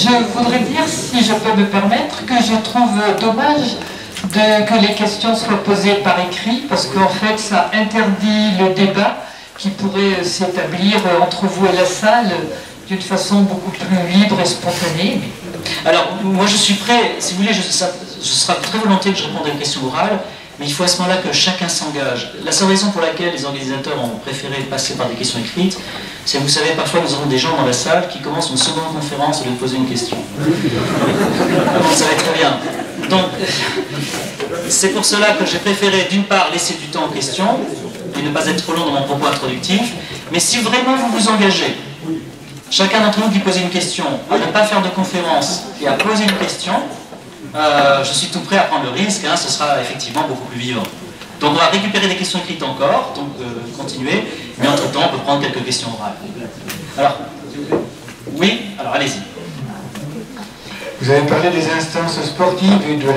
Je voudrais dire, si je peux me permettre, que je trouve dommage que les questions soient posées par écrit, parce qu'en fait, ça interdit le débat qui pourrait s'établir entre vous et la salle d'une façon beaucoup plus libre et spontanée. Alors, moi je suis prêt, si vous voulez, je serai très volontiers que je réponde à une question orale, mais il faut à ce moment-là que chacun s'engage. La seule raison pour laquelle les organisateurs ont préféré passer par des questions écrites, c'est que vous savez, parfois nous avons des gens dans la salle qui commencent une seconde conférence au lieu de poser une question. Vous savez très bien. Donc, c'est pour cela que j'ai préféré d'une part laisser du temps aux questions, et ne pas être trop long dans mon propos introductif, mais si vraiment vous vous engagez, chacun d'entre nous qui pose une question, à ne pas faire de conférence et à poser une question, je suis tout prêt à prendre le risque, hein, ce sera effectivement beaucoup plus vivant. Donc on va récupérer des questions écrites encore, donc continuer, mais entre-temps on peut prendre quelques questions orales. Alors, oui, alors allez-y. Vous avez parlé des instances sportives et de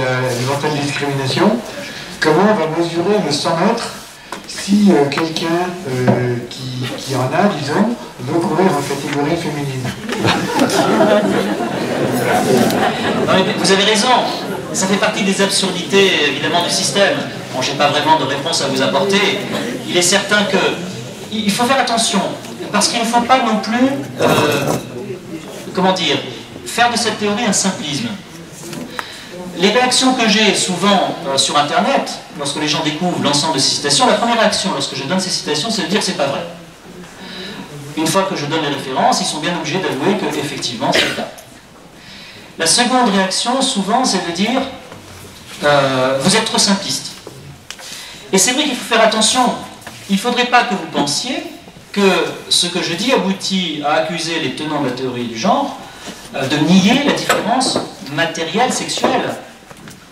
l'éventuelle discrimination. Comment on va mesurer le 100 mètres si quelqu'un qui en a, disons, veut courir en catégorie féminine? Non, mais vous avez raison, ça fait partie des absurdités évidemment du système. Bon, je n'ai pas vraiment de réponse à vous apporter. Il est certain qu'il faut faire attention, parce qu'il ne faut pas non plus, comment dire, faire de cette théorie un simplisme. Les réactions que j'ai souvent sur Internet, lorsque les gens découvrent l'ensemble de ces citations, la première réaction lorsque je donne ces citations, c'est de dire que c'est pas vrai. Une fois que je donne les références, ils sont bien obligés d'avouer qu'effectivement c'est le cas. La seconde réaction, souvent, c'est de dire vous êtes trop simpliste. Et c'est vrai qu'il faut faire attention. Il ne faudrait pas que vous pensiez que ce que je dis aboutit à accuser les tenants de la théorie du genre de nier la différence matérielle sexuelle.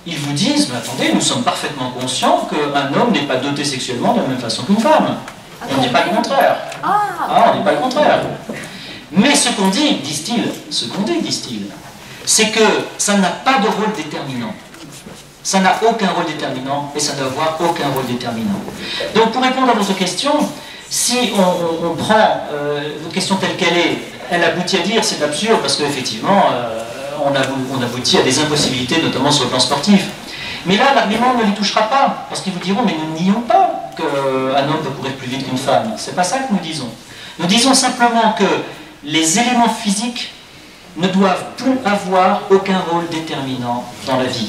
Ils vous disent, mais attendez, nous sommes parfaitement conscients qu'un homme n'est pas doté sexuellement de la même façon qu'une femme. On ne dit pas le contraire. Ah, on ne dit pas le contraire. Mais ce qu'on dit, disent-ils, c'est que ça n'a pas de rôle déterminant. Ça n'a aucun rôle déterminant et ça ne doit avoir aucun rôle déterminant. Donc pour répondre à votre question, si on prend votre question telle qu'elle est, elle aboutit à dire c'est absurde parce qu'effectivement on aboutit à des impossibilités, notamment sur le plan sportif. Mais là, l'argument ne les touchera pas, parce qu'ils vous diront, mais nous ne nions pas qu'un homme peut courir plus vite qu'une femme. C'est pas ça que nous disons. Nous disons simplement que les éléments physiques ne doivent plus avoir aucun rôle déterminant dans la vie.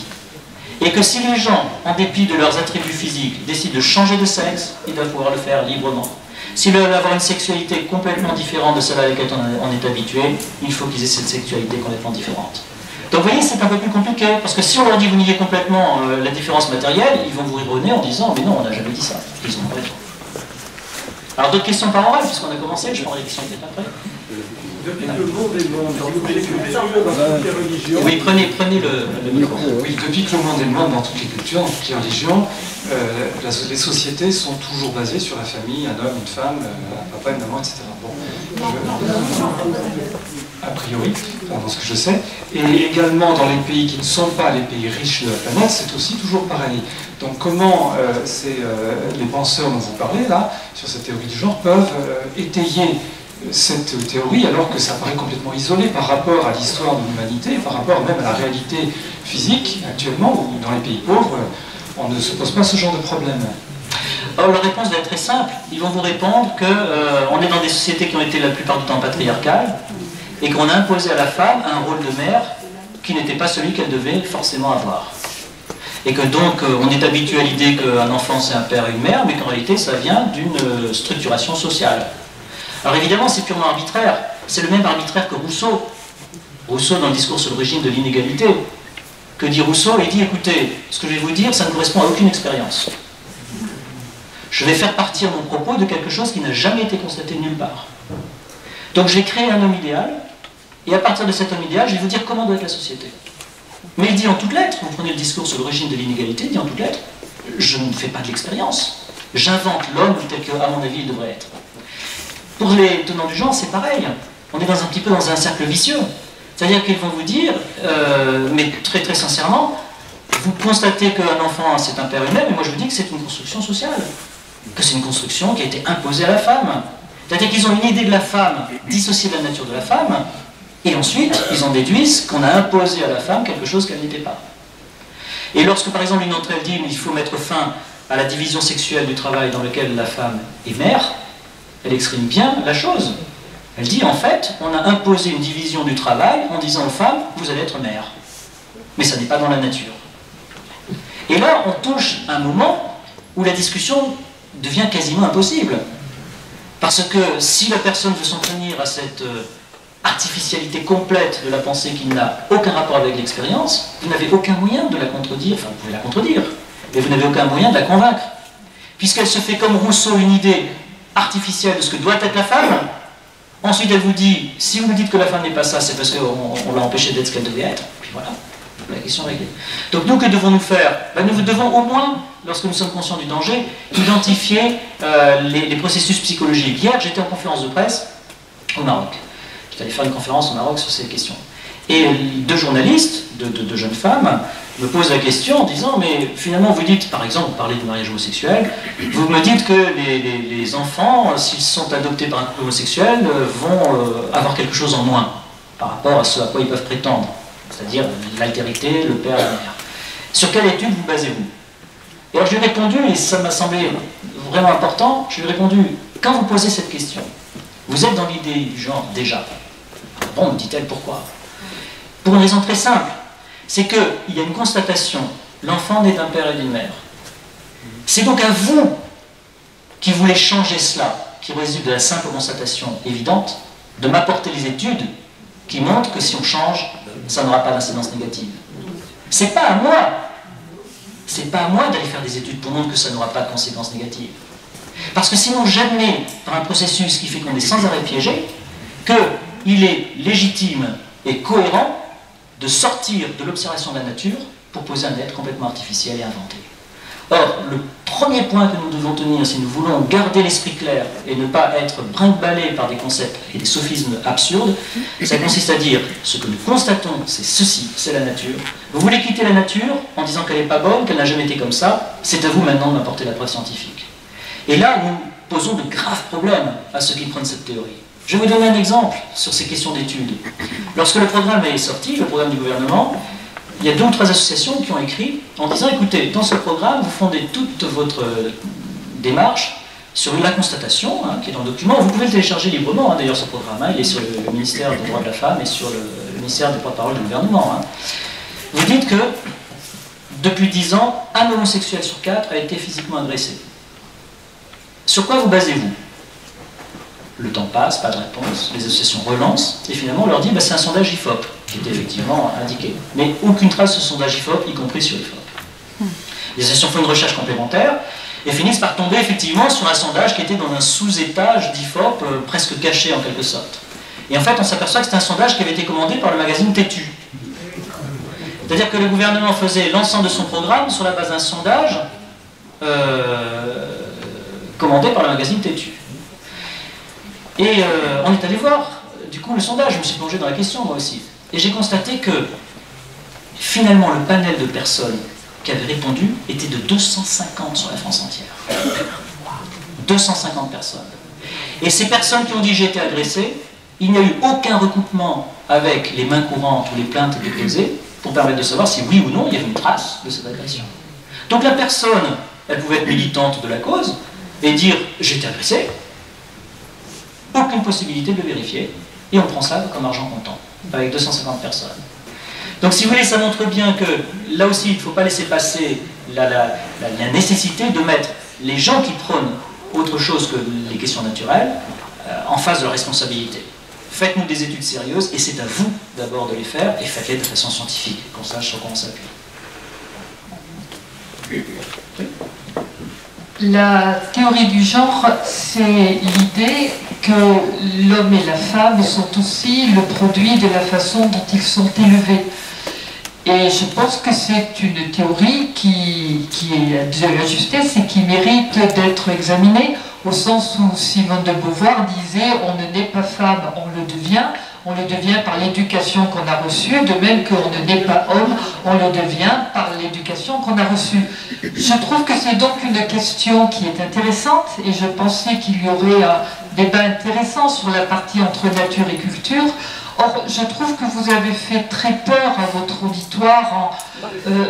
Et que si les gens, en dépit de leurs attributs physiques, décident de changer de sexe, ils doivent pouvoir le faire librement. S'ils veulent avoir une sexualité complètement différente de celle à laquelle on est habitué, il faut qu'ils aient cette sexualité complètement différente. Donc vous voyez, c'est un peu plus compliqué, parce que si on leur dit vous niez complètement la différence matérielle, ils vont vous rire au nez en disant mais non, on n'a jamais dit ça. Ils ont raison. Alors d'autres questions par oral, puisqu'on a commencé, je prends les questions peut-être après. Depuis que le monde est monde, dans toutes les cultures, dans toutes les religions... Oui, prenez le micro. Oui, depuis que le monde est le monde, dans toutes les cultures, dans toutes les religions, les sociétés sont toujours basées sur la famille, un homme, une femme, un papa, une maman, etc. Bon, a priori, dans ce que je sais. Et également dans les pays qui ne sont pas les pays riches de la planète, c'est aussi toujours pareil. Donc comment les penseurs dont vous parlez là, sur cette théorie du genre, peuvent étayer cette théorie alors que ça paraît complètement isolé par rapport à l'histoire de l'humanité, par rapport même à la réalité physique actuellement, où dans les pays pauvres, on ne se pose pas ce genre de problème. Alors la réponse va être très simple. Ils vont vous répondre qu'on est dans des sociétés qui ont été la plupart du temps patriarcales et qu'on a imposé à la femme un rôle de mère qui n'était pas celui qu'elle devait forcément avoir. Et que donc on est habitué à l'idée qu'un enfant c'est un père et une mère, mais qu'en réalité ça vient d'une structuration sociale. Alors évidemment c'est purement arbitraire. C'est le même arbitraire que Rousseau. Rousseau dans le discours sur l'origine de l'inégalité. Que dit Rousseau? Il dit écoutez, ce que je vais vous dire ça ne correspond à aucune expérience. Je vais faire partir mon propos de quelque chose qui n'a jamais été constaté nulle part. Donc je vais créer un homme idéal, et à partir de cet homme idéal, je vais vous dire comment doit être la société. Mais il dit en toutes lettres, vous prenez le discours sur l'origine de l'inégalité, il dit en toutes lettres, je ne fais pas de l'expérience, j'invente l'homme tel qu'à mon avis il devrait être. Pour les tenants du genre, c'est pareil, on est un petit peu dans un cercle vicieux. C'est-à-dire qu'ils vont vous dire, mais très très sincèrement, vous constatez qu'un enfant c'est un père humain, mais moi je vous dis que c'est une construction sociale. Que c'est une construction qui a été imposée à la femme. C'est-à-dire qu'ils ont une idée de la femme dissociée de la nature de la femme, Et ensuite, ils en déduisent qu'on a imposé à la femme quelque chose qu'elle n'était pas. Et lorsque, par exemple, une d'entre elles dit « il faut mettre fin à la division sexuelle du travail dans lequel la femme est mère », elle exprime bien la chose. Elle dit, en fait, on a imposé une division du travail en disant aux femmes, vous allez être mère. Mais ça n'est pas dans la nature. Et là, on touche un moment où la discussion devient quasiment impossible. Parce que si la personne veut s'en tenir à cette artificialité complète de la pensée qui n'a aucun rapport avec l'expérience, vous n'avez aucun moyen de la contredire, enfin vous pouvez la contredire, mais vous n'avez aucun moyen de la convaincre. Puisqu'elle se fait comme Rousseau une idée artificielle de ce que doit être la femme, ensuite elle vous dit, si vous me dites que la femme n'est pas ça, c'est parce qu'on l'a empêchée d'être ce qu'elle devait être, puis voilà, la question est réglée. Donc nous, que devons-nous faire? Nous devons au moins, lorsque nous sommes conscients du danger, identifier les processus psychologiques. Hier, j'étais en conférence de presse au Maroc. J'étais allé faire une conférence au Maroc sur ces questions. Et deux journalistes, deux jeunes femmes, me posent la question en disant, mais finalement vous dites, par exemple, vous parlez du mariage homosexuel, vous me dites que les enfants, s'ils sont adoptés par un couple homosexuel, vont avoir quelque chose en moins par rapport à ce à quoi ils peuvent prétendre, c'est-à-dire l'altérité, le père et la mère. Sur quelle étude vous basez-vous? Et alors je lui ai répondu, et ça m'a semblé vraiment important, je lui ai répondu, quand vous posez cette question, vous êtes dans l'idée du genre déjà. Bon, me dit-elle, pourquoi? Pour une raison très simple, c'est qu'il y a une constatation, l'enfant naît d'un père et d'une mère. C'est donc à vous qui voulez changer cela, qui résulte de la simple constatation évidente, de m'apporter les études qui montrent que si on change, ça n'aura pas d'incidence négative. C'est pas à moi. C'est pas à moi d'aller faire des études pour montrer que ça n'aura pas de conséquences négatives. Parce que sinon, j'admets, par un processus qui fait qu'on est sans arrêt piégé, qu'il est légitime et cohérent de sortir de l'observation de la nature pour poser un être complètement artificiel et inventé. Or, le premier point que nous devons tenir, si nous voulons garder l'esprit clair et ne pas être brinque-ballés par des concepts et des sophismes absurdes, ça consiste à dire, ce que nous constatons, c'est ceci, c'est la nature. Vous voulez quitter la nature en disant qu'elle n'est pas bonne, qu'elle n'a jamais été comme ça, c'est à vous maintenant de m'apporter la preuve scientifique. Et là, nous posons de graves problèmes à ceux qui prennent cette théorie. Je vais vous donner un exemple sur ces questions d'études. Lorsque le programme est sorti, le programme du gouvernement, il y a 2 ou 3 associations qui ont écrit en disant, écoutez, dans ce programme, vous fondez toute votre démarche sur la constatation, qui est dans le document. Vous pouvez le télécharger librement, d'ailleurs, ce programme. Il est sur le ministère des droits de la femme et sur le ministère des porte-parole du gouvernement. Vous dites que, depuis 10 ans, un homosexuel sur 4 a été physiquement agressé. Sur quoi vous basez-vous? Le temps passe, pas de réponse, les associations relancent, et finalement on leur dit c'est un sondage IFOP, qui était effectivement indiqué. Mais aucune trace de sondage IFOP, y compris sur IFOP. Les associations font une recherche complémentaire, et finissent par tomber effectivement sur un sondage qui était dans un sous-étage d'IFOP, presque caché en quelque sorte. Et en fait on s'aperçoit que c'était un sondage qui avait été commandé par le magazine Têtu. C'est-à-dire que le gouvernement faisait l'ensemble de son programme sur la base d'un sondage commandé par le magazine Têtu. Et on est allé voir, du coup, le sondage, je me suis plongé dans la question, moi aussi. Et j'ai constaté que, finalement, le panel de personnes qui avaient répondu était de 250 sur la France entière. 250 personnes. Et ces personnes qui ont dit « j'ai été agressé », il n'y a eu aucun recoupement avec les mains courantes ou les plaintes déposées pour permettre de savoir si, oui ou non, il y avait une trace de cette agression. Donc la personne, elle pouvait être militante de la cause et dire « j'ai été agressé », aucune possibilité de le vérifier, et on prend ça comme argent comptant, avec 250 personnes. Donc si vous voulez, ça montre bien que, là aussi, il ne faut pas laisser passer la nécessité de mettre les gens qui prônent autre chose que les questions naturelles en face de la responsabilité. Faites-nous des études sérieuses, et c'est à vous d'abord de les faire, et faites-les de façon scientifique, qu'on sache sur quoi on s'appuie. La théorie du genre, c'est l'idée que l'homme et la femme sont aussi le produit de la façon dont ils sont élevés. Et je pense que c'est une théorie qui est de la justesse et qui mérite d'être examinée, au sens où Simone de Beauvoir disait « on ne naît pas femme, on le devient par l'éducation qu'on a reçue, de même qu'on ne naît pas homme, on le devient par l'éducation qu'on a reçue. » Je trouve que c'est donc une question qui est intéressante, et je pensais qu'il y aurait un débat intéressant sur la partie entre nature et culture, Or, je trouve que vous avez fait très peur à votre auditoire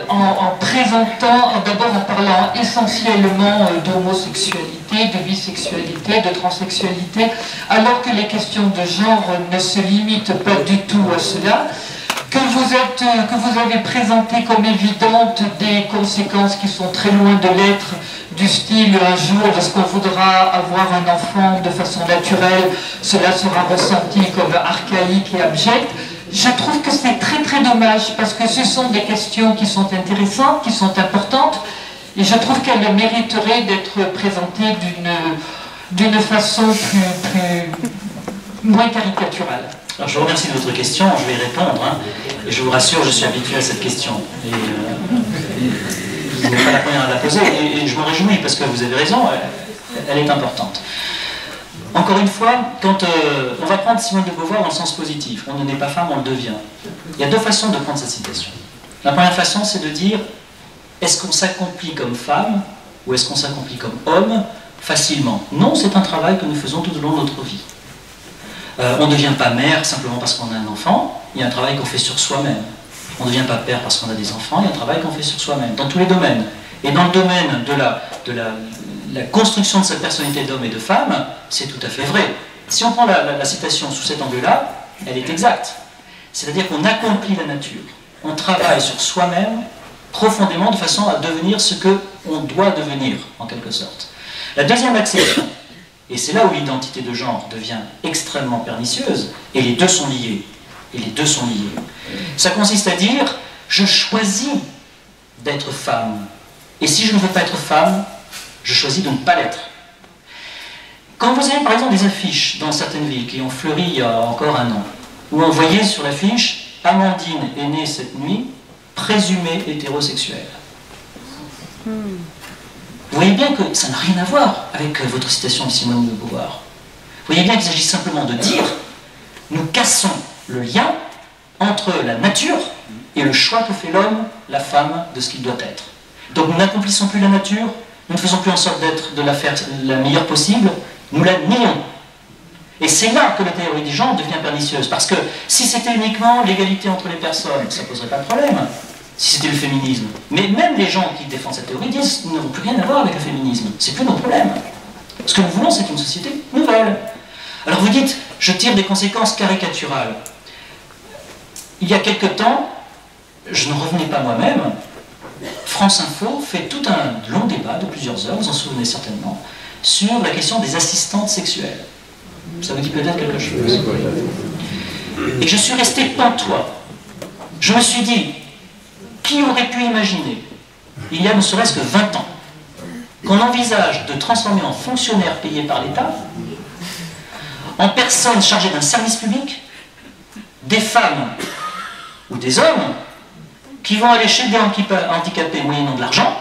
en présentant, d'abord en parlant essentiellement d'homosexualité, de bisexualité, de transsexualité, alors que les questions de genre ne se limitent pas du tout à cela, que vous avez présenté comme évidentes des conséquences qui sont très loin de l'être, du style un jour, lorsqu'on voudra avoir un enfant de façon naturelle, cela sera ressenti comme archaïque et abject. Je trouve que c'est très très dommage, parce que ce sont des questions qui sont intéressantes, qui sont importantes, et je trouve qu'elles mériteraient d'être présentées d'une façon moins caricaturale. Alors, je vous remercie de votre question, je vais y répondre, hein, et je vous rassure, je suis habitué à cette question. Et, vous n'êtes pas la première à la poser, et je me réjouis parce que vous avez raison, elle est importante. Encore une fois, quand on va prendre Simone de Beauvoir dans le sens positif, on ne naît pas femme, on le devient. Il y a deux façons de prendre cette citation. La première façon, c'est de dire, est-ce qu'on s'accomplit comme femme, ou est-ce qu'on s'accomplit comme homme, facilement? Non, c'est un travail que nous faisons tout au long de notre vie. On ne devient pas mère simplement parce qu'on a un enfant, il y a un travail qu'on fait sur soi-même. On ne devient pas père parce qu'on a des enfants, il y a un travail qu'on fait sur soi-même, dans tous les domaines. Et dans le domaine de la construction de cette personnalité d'homme et de femme, c'est tout à fait vrai. Si on prend la citation sous cet angle-là, elle est exacte. C'est-à-dire qu'on accomplit la nature. On travaille sur soi-même profondément de façon à devenir ce qu'on doit devenir, en quelque sorte. La deuxième acception, et c'est là où l'identité de genre devient extrêmement pernicieuse, et les deux sont liés. Et les deux sont liés. Ça consiste à dire, je choisis d'être femme. Et si je ne veux pas être femme, je choisis de ne pas l'être. Quand vous avez par exemple des affiches dans certaines villes qui ont fleuri il y a encore un an, où on voyait sur l'affiche, Amandine est née cette nuit, présumée hétérosexuelle. Vous voyez bien que ça n'a rien à voir avec votre citation de Simone de Beauvoir. Vous voyez bien qu'il s'agit simplement de dire, nous cassons le lien entre la nature et le choix que fait l'homme, la femme, de ce qu'il doit être. Donc nous n'accomplissons plus la nature, nous ne faisons plus en sorte de la faire la meilleure possible, nous la nions. Et c'est là que la théorie des genres devient pernicieuse, parce que si c'était uniquement l'égalité entre les personnes, ça ne poserait pas de problème, si c'était le féminisme. Mais même les gens qui défendent cette théorie disent, nous n'avons plus rien à voir avec le féminisme, c'est plus notre problème. Ce que nous voulons, c'est une société nouvelle. Alors vous dites, je tire des conséquences caricaturales. Il y a quelque temps, je n'en revenais pas moi-même, France Info fait tout un long débat de plusieurs heures, vous en souvenez certainement, sur la question des assistantes sexuelles. Ça vous dit peut-être quelque chose. Et je suis resté pantois. Je me suis dit, qui aurait pu imaginer, il y a ne serait-ce que 20 ans, qu'on envisage de transformer en fonctionnaires payés par l'État, en personnes chargées d'un service public, des femmes ou des hommes qui vont aller chez des handicapés moyennant de l'argent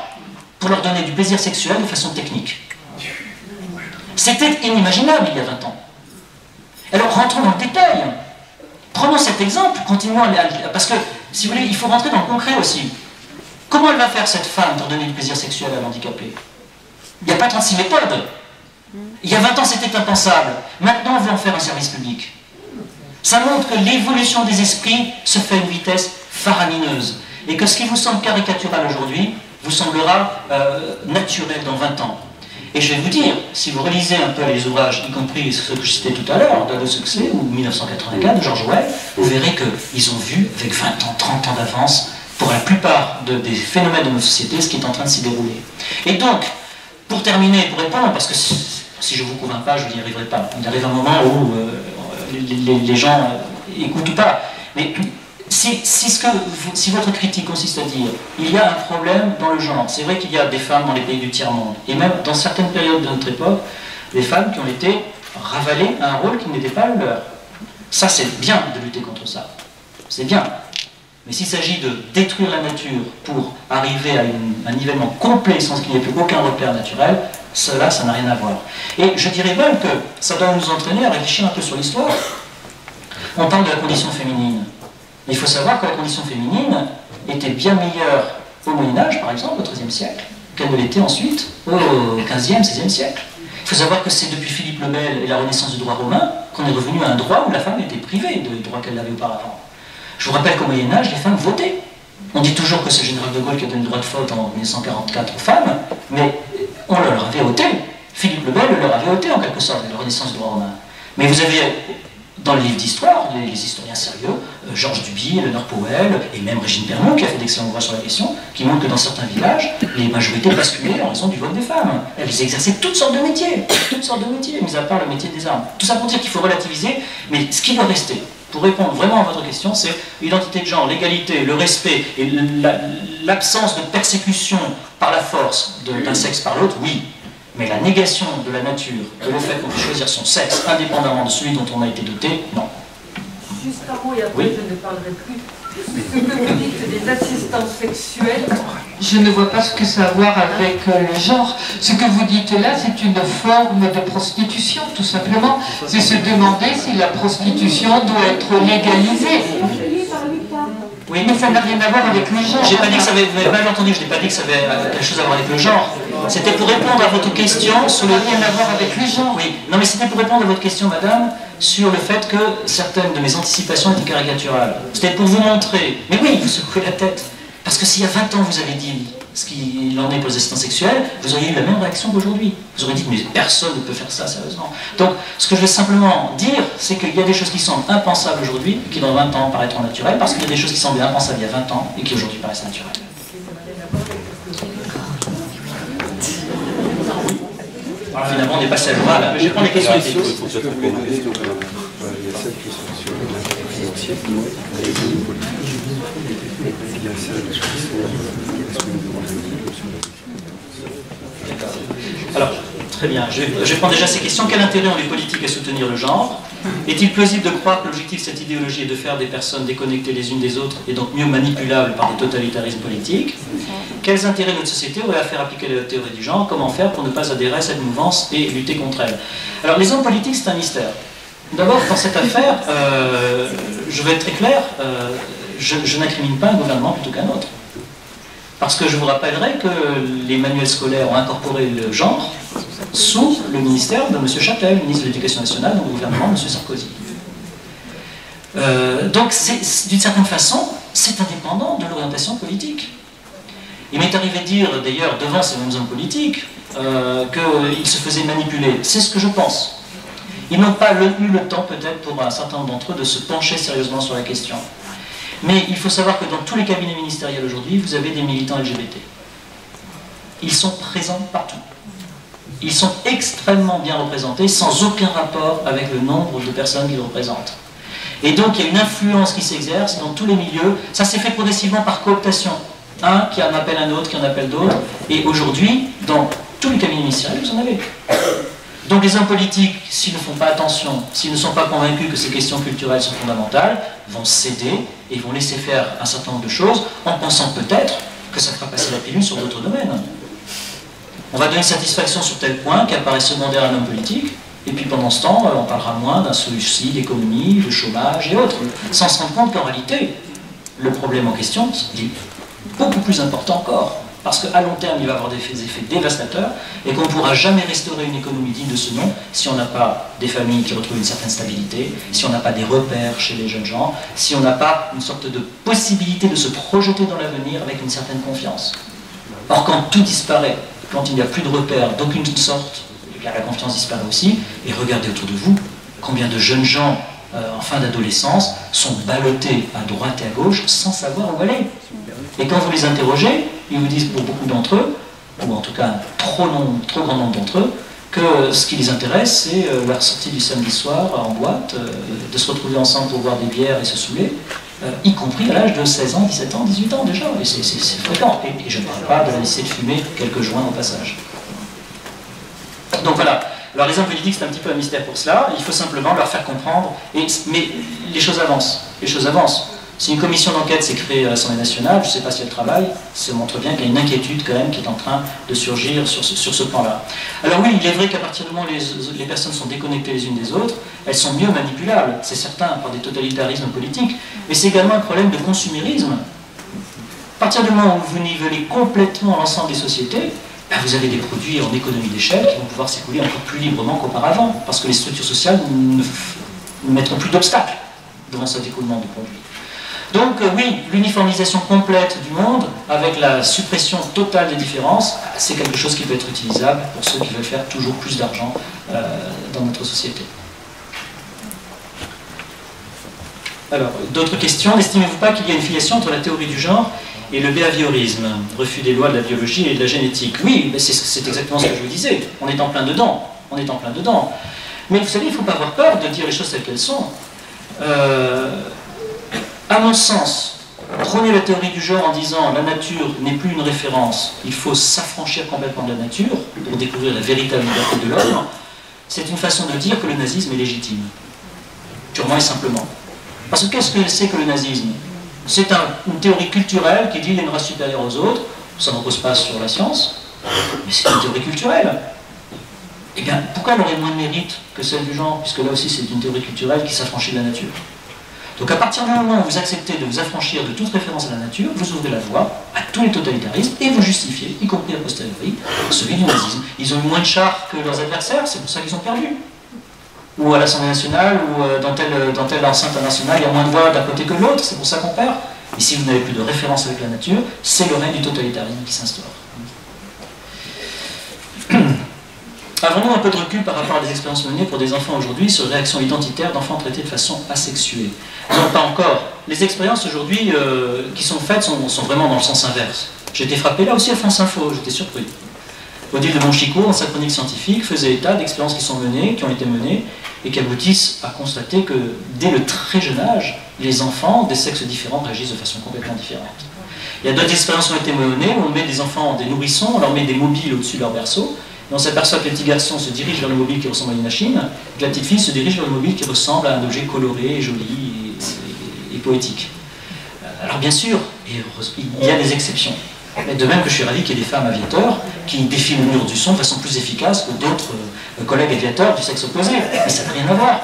pour leur donner du plaisir sexuel de façon technique. C'était inimaginable il y a 20 ans. Alors rentrons dans le détail. Prenons cet exemple, continuons parce que, si vous voulez, il faut rentrer dans le concret aussi. Comment elle va faire cette femme pour donner du plaisir sexuel à l'handicapé? Il n'y a pas 36 méthodes. Il y a 20 ans, c'était impensable. Maintenant, on veut en faire un service public. Ça montre que l'évolution des esprits se fait à une vitesse faramineuse. Et que ce qui vous semble caricatural aujourd'hui vous semblera naturel dans 20 ans. Et je vais vous dire, si vous relisez un peu les ouvrages, y compris ceux que je citais tout à l'heure, Date de succès ou 1984 de George Orwell, vous verrez qu'ils ont vu, avec 20 ans, 30 ans d'avance, pour la plupart des phénomènes de nos sociétés, ce qui est en train de s'y dérouler. Et donc, pour terminer, pour répondre, parce que si je ne vous convainc pas, je n'y arriverai pas. Il arrive un moment où les gens écoutent ou pas. Mais si votre critique consiste à dire il y a un problème dans le genre, c'est vrai qu'il y a des femmes dans les pays du tiers-monde, et même dans certaines périodes de notre époque, des femmes qui ont été ravalées à un rôle qui n'était pas le leur. Ça, c'est bien de lutter contre ça. C'est bien. Mais s'il s'agit de détruire la nature pour arriver à un nivellement complet sans qu'il n'y ait plus aucun repère naturel, cela, ça n'a rien à voir. Et je dirais même que ça doit nous entraîner à réfléchir un peu sur l'histoire. On parle de la condition féminine. Mais il faut savoir que la condition féminine était bien meilleure au Moyen-Âge, par exemple, au XIIIe siècle, qu'elle ne l'était ensuite au XVe, XVIe siècle. Il faut savoir que c'est depuis Philippe le Bel et la Renaissance du droit romain qu'on est revenu à un droit où la femme était privée des droits qu'elle avait auparavant. Je vous rappelle qu'au Moyen-Âge, les femmes votaient. On dit toujours que c'est le général de Gaulle qui a donné le droit de vote en 1944 aux femmes, mais on leur avait ôté. Philippe le Bel leur avait ôté en quelque sorte, la renaissance du droit romain. Mais vous avez, dans les livres d'histoire, les historiens sérieux, Georges Duby, Léonard Powell, et même Régine Pernon, qui a fait d'excellents ouvrages sur la question, qui montrent que dans certains villages, les majorités basculaient en raison du vote des femmes. Elles exerçaient toutes sortes de métiers, mis à part le métier des armes. Tout ça pour dire qu'il faut relativiser, mais ce qui doit rester, pour répondre vraiment à votre question, c'est l'identité de genre, l'égalité, le respect et l'absence de persécution par la force d'un sexe par l'autre, oui. Mais la négation de la nature, de le fait qu'on puisse choisir son sexe indépendamment de celui dont on a été doté, non. Juste un mot et après je ne parlerai plus. Ce que vous dites des assistants sexuels. Je ne vois pas ce que ça a à voir avec le genre. Ce que vous dites là, c'est une forme de prostitution, tout simplement. C'est se demander si la prostitution doit être légalisée. Oui, mais ça n'a rien à voir avec le genre. J'ai pas dit que ça avait, vous m'avez mal entendu, je n'ai pas dit que ça avait quelque chose à voir avec le genre. C'était pour répondre à votre question sur le... rien à voir avec le genre. Oui, non mais c'était pour répondre à votre question, madame, sur le fait que certaines de mes anticipations étaient caricaturales. C'était pour vous montrer, mais oui, vous secouez la tête, parce que s'il y a 20 ans vous avez dit ce qu'il en est pour les assistants sexuels, vous auriez eu la même réaction qu'aujourd'hui. Vous auriez dit, mais personne ne peut faire ça sérieusement. Donc, ce que je veux simplement dire, c'est qu'il y a des choses qui semblent impensables aujourd'hui, et qui dans 20 ans paraîtront naturelles, parce qu'il y a des choses qui semblaient impensables il y a 20 ans, et qui aujourd'hui paraissent naturelles. Alors, finalement, on est passé à l'oral. Je vais prendre les questions et il faut peut-être répondre à la question quand même. Il y a celle qui sont sur l'intelligence financière, et les politiques. Il y a celle qui sont Alors, très bien. Je vais prendre déjà ces questions. Quel intérêt ont les politiques à soutenir le genre? Est-il plausible de croire que l'objectif de cette idéologie est de faire des personnes déconnectées les unes des autres et donc mieux manipulables par des totalitarismes politiques? Quels intérêts notre société aurait à faire appliquer la théorie du genre? Comment faire pour ne pas adhérer à cette mouvance et lutter contre elle? Alors, les hommes politiques, c'est un mystère. D'abord, dans cette affaire, je vais être très clair, je n'incrimine pas un gouvernement plutôt qu'un autre. Parce que je vous rappellerai que les manuels scolaires ont incorporé le genre sous le ministère de M. Châtel, ministre de l'Éducation nationale, dans le gouvernement de M. Sarkozy. Donc, d'une certaine façon, c'est indépendant de l'orientation politique. Il m'est arrivé de dire, d'ailleurs, devant ces mêmes hommes politiques, qu'ils se faisaient manipuler. C'est ce que je pense. Ils n'ont pas eu le temps, peut-être, pour un certain nombre d'entre eux, de se pencher sérieusement sur la question. Mais il faut savoir que dans tous les cabinets ministériels aujourd'hui, vous avez des militants LGBT. Ils sont présents partout. Ils sont extrêmement bien représentés, sans aucun rapport avec le nombre de personnes qu'ils représentent. Et donc il y a une influence qui s'exerce dans tous les milieux. Ça s'est fait progressivement par cooptation. Un qui en appelle un autre, qui en appelle d'autres. Et aujourd'hui, dans tous les cabinets ministériels, vous en avez. Donc les hommes politiques, s'ils ne font pas attention, s'ils ne sont pas convaincus que ces questions culturelles sont fondamentales, vont céder et vont laisser faire un certain nombre de choses en pensant peut-être que ça fera passer la pilule sur d'autres domaines. On va donner satisfaction sur tel point qui apparaît secondaire à un homme politique, et puis pendant ce temps, on parlera moins d'un souci d'économie, de chômage et autres, sans se rendre compte qu'en réalité, le problème en question est beaucoup plus important encore. Parce qu'à long terme, il va avoir des effets dévastateurs et qu'on ne pourra jamais restaurer une économie digne de ce nom si on n'a pas des familles qui retrouvent une certaine stabilité, si on n'a pas des repères chez les jeunes gens, si on n'a pas une sorte de possibilité de se projeter dans l'avenir avec une certaine confiance. Or, quand tout disparaît, quand il n'y a plus de repères d'aucune sorte, eh bien, la confiance disparaît aussi. Et regardez autour de vous, combien de jeunes gens en fin d'adolescence sont ballottés à droite et à gauche sans savoir où aller. Et quand vous les interrogez, ils vous disent pour beaucoup d'entre eux, ou en tout cas un trop grand nombre d'entre eux, que ce qui les intéresse, c'est leur sortie du samedi soir en boîte, de se retrouver ensemble pour boire des bières et se saouler, y compris à l'âge de 16 ans, 17 ans, 18 ans déjà, et c'est fréquent. Et je ne parle pas de la laisser de fumer quelques joints au passage. Donc voilà. Alors les hommes politiques, c'est un petit peu un mystère pour cela, il faut simplement leur faire comprendre, mais les choses avancent, Si une commission d'enquête s'est créée à l'Assemblée nationale, je ne sais pas si elle travaille, ça montre bien qu'il y a une inquiétude quand même qui est en train de surgir sur ce plan-là. Alors oui, il est vrai qu'à partir du moment où les personnes sont déconnectées les unes des autres, elles sont mieux manipulables, c'est certain, par des totalitarismes politiques, mais c'est également un problème de consumérisme. À partir du moment où vous nivelez complètement l'ensemble des sociétés, ben vous avez des produits en économie d'échelle qui vont pouvoir s'écouler encore plus librement qu'auparavant, parce que les structures sociales ne mettront plus d'obstacles devant cet écoulement de produits. Donc oui, l'uniformisation complète du monde, avec la suppression totale des différences, c'est quelque chose qui peut être utilisable pour ceux qui veulent faire toujours plus d'argent dans notre société. Alors, d'autres questions. N'estimez-vous pas qu'il y a une filiation entre la théorie du genre et le behaviorisme, refus des lois de la biologie et de la génétique? Oui, c'est exactement ce que je vous disais. On est en plein dedans. On est en plein dedans. Mais vous savez, il ne faut pas avoir peur de dire les choses telles qu'elles sont. À mon sens, prenez la théorie du genre en disant la nature n'est plus une référence, il faut s'affranchir complètement de la nature pour découvrir la véritable liberté de l'homme. C'est une façon de dire que le nazisme est légitime. Purement et simplement. Parce que qu'est-ce que c'est que le nazisme? C'est une théorie culturelle qui dit qu'il y a une race supérieure aux autres. Ça ne repose pas sur la science, mais c'est une théorie culturelle. Eh bien, pourquoi elle aurait moins de mérite que celle du genre? Puisque là aussi, c'est une théorie culturelle qui s'affranchit de la nature. Donc à partir du moment où vous acceptez de vous affranchir de toute référence à la nature, vous ouvrez la voie à tous les totalitarismes et vous justifiez, y compris a posteriori, celui du nazisme. Ils ont eu moins de chars que leurs adversaires, c'est pour ça qu'ils ont perdu. Ou à l'Assemblée nationale, ou dans telle enceinte nationale, il y a moins de voix d'un côté que de l'autre, c'est pour ça qu'on perd. Et si vous n'avez plus de référence avec la nature, c'est le règne du totalitarisme qui s'instaure. Avons-nous un peu de recul par rapport à des expériences menées pour des enfants aujourd'hui sur réactions identitaires d'enfants traités de façon asexuée? Non, pas encore. Les expériences aujourd'hui qui sont faites sont vraiment dans le sens inverse. J'ai été frappé là aussi à France Info, j'étais surpris. Odile de Monchicourt, dans sa chronique scientifique, faisait état d'expériences qui ont été menées, et qui aboutissent à constater que dès le très jeune âge, les enfants des sexes différents réagissent de façon complètement différente. Il y a d'autres expériences qui ont été menées où on met des enfants, des nourrissons, on leur met des mobiles au-dessus de leur berceau, et on s'aperçoit que les petits garçons se dirigent vers le mobile qui ressemble à une machine, et que la petite fille se dirige vers le mobile qui ressemble à un objet coloré, joli et poétique. Alors bien sûr, il y a des exceptions. Mais de même que je suis ravi qu'il y ait des femmes aviateurs qui défient le mur du son de façon plus efficace que d'autres collègues aviateurs du sexe opposé. Mais ça n'a rien à voir.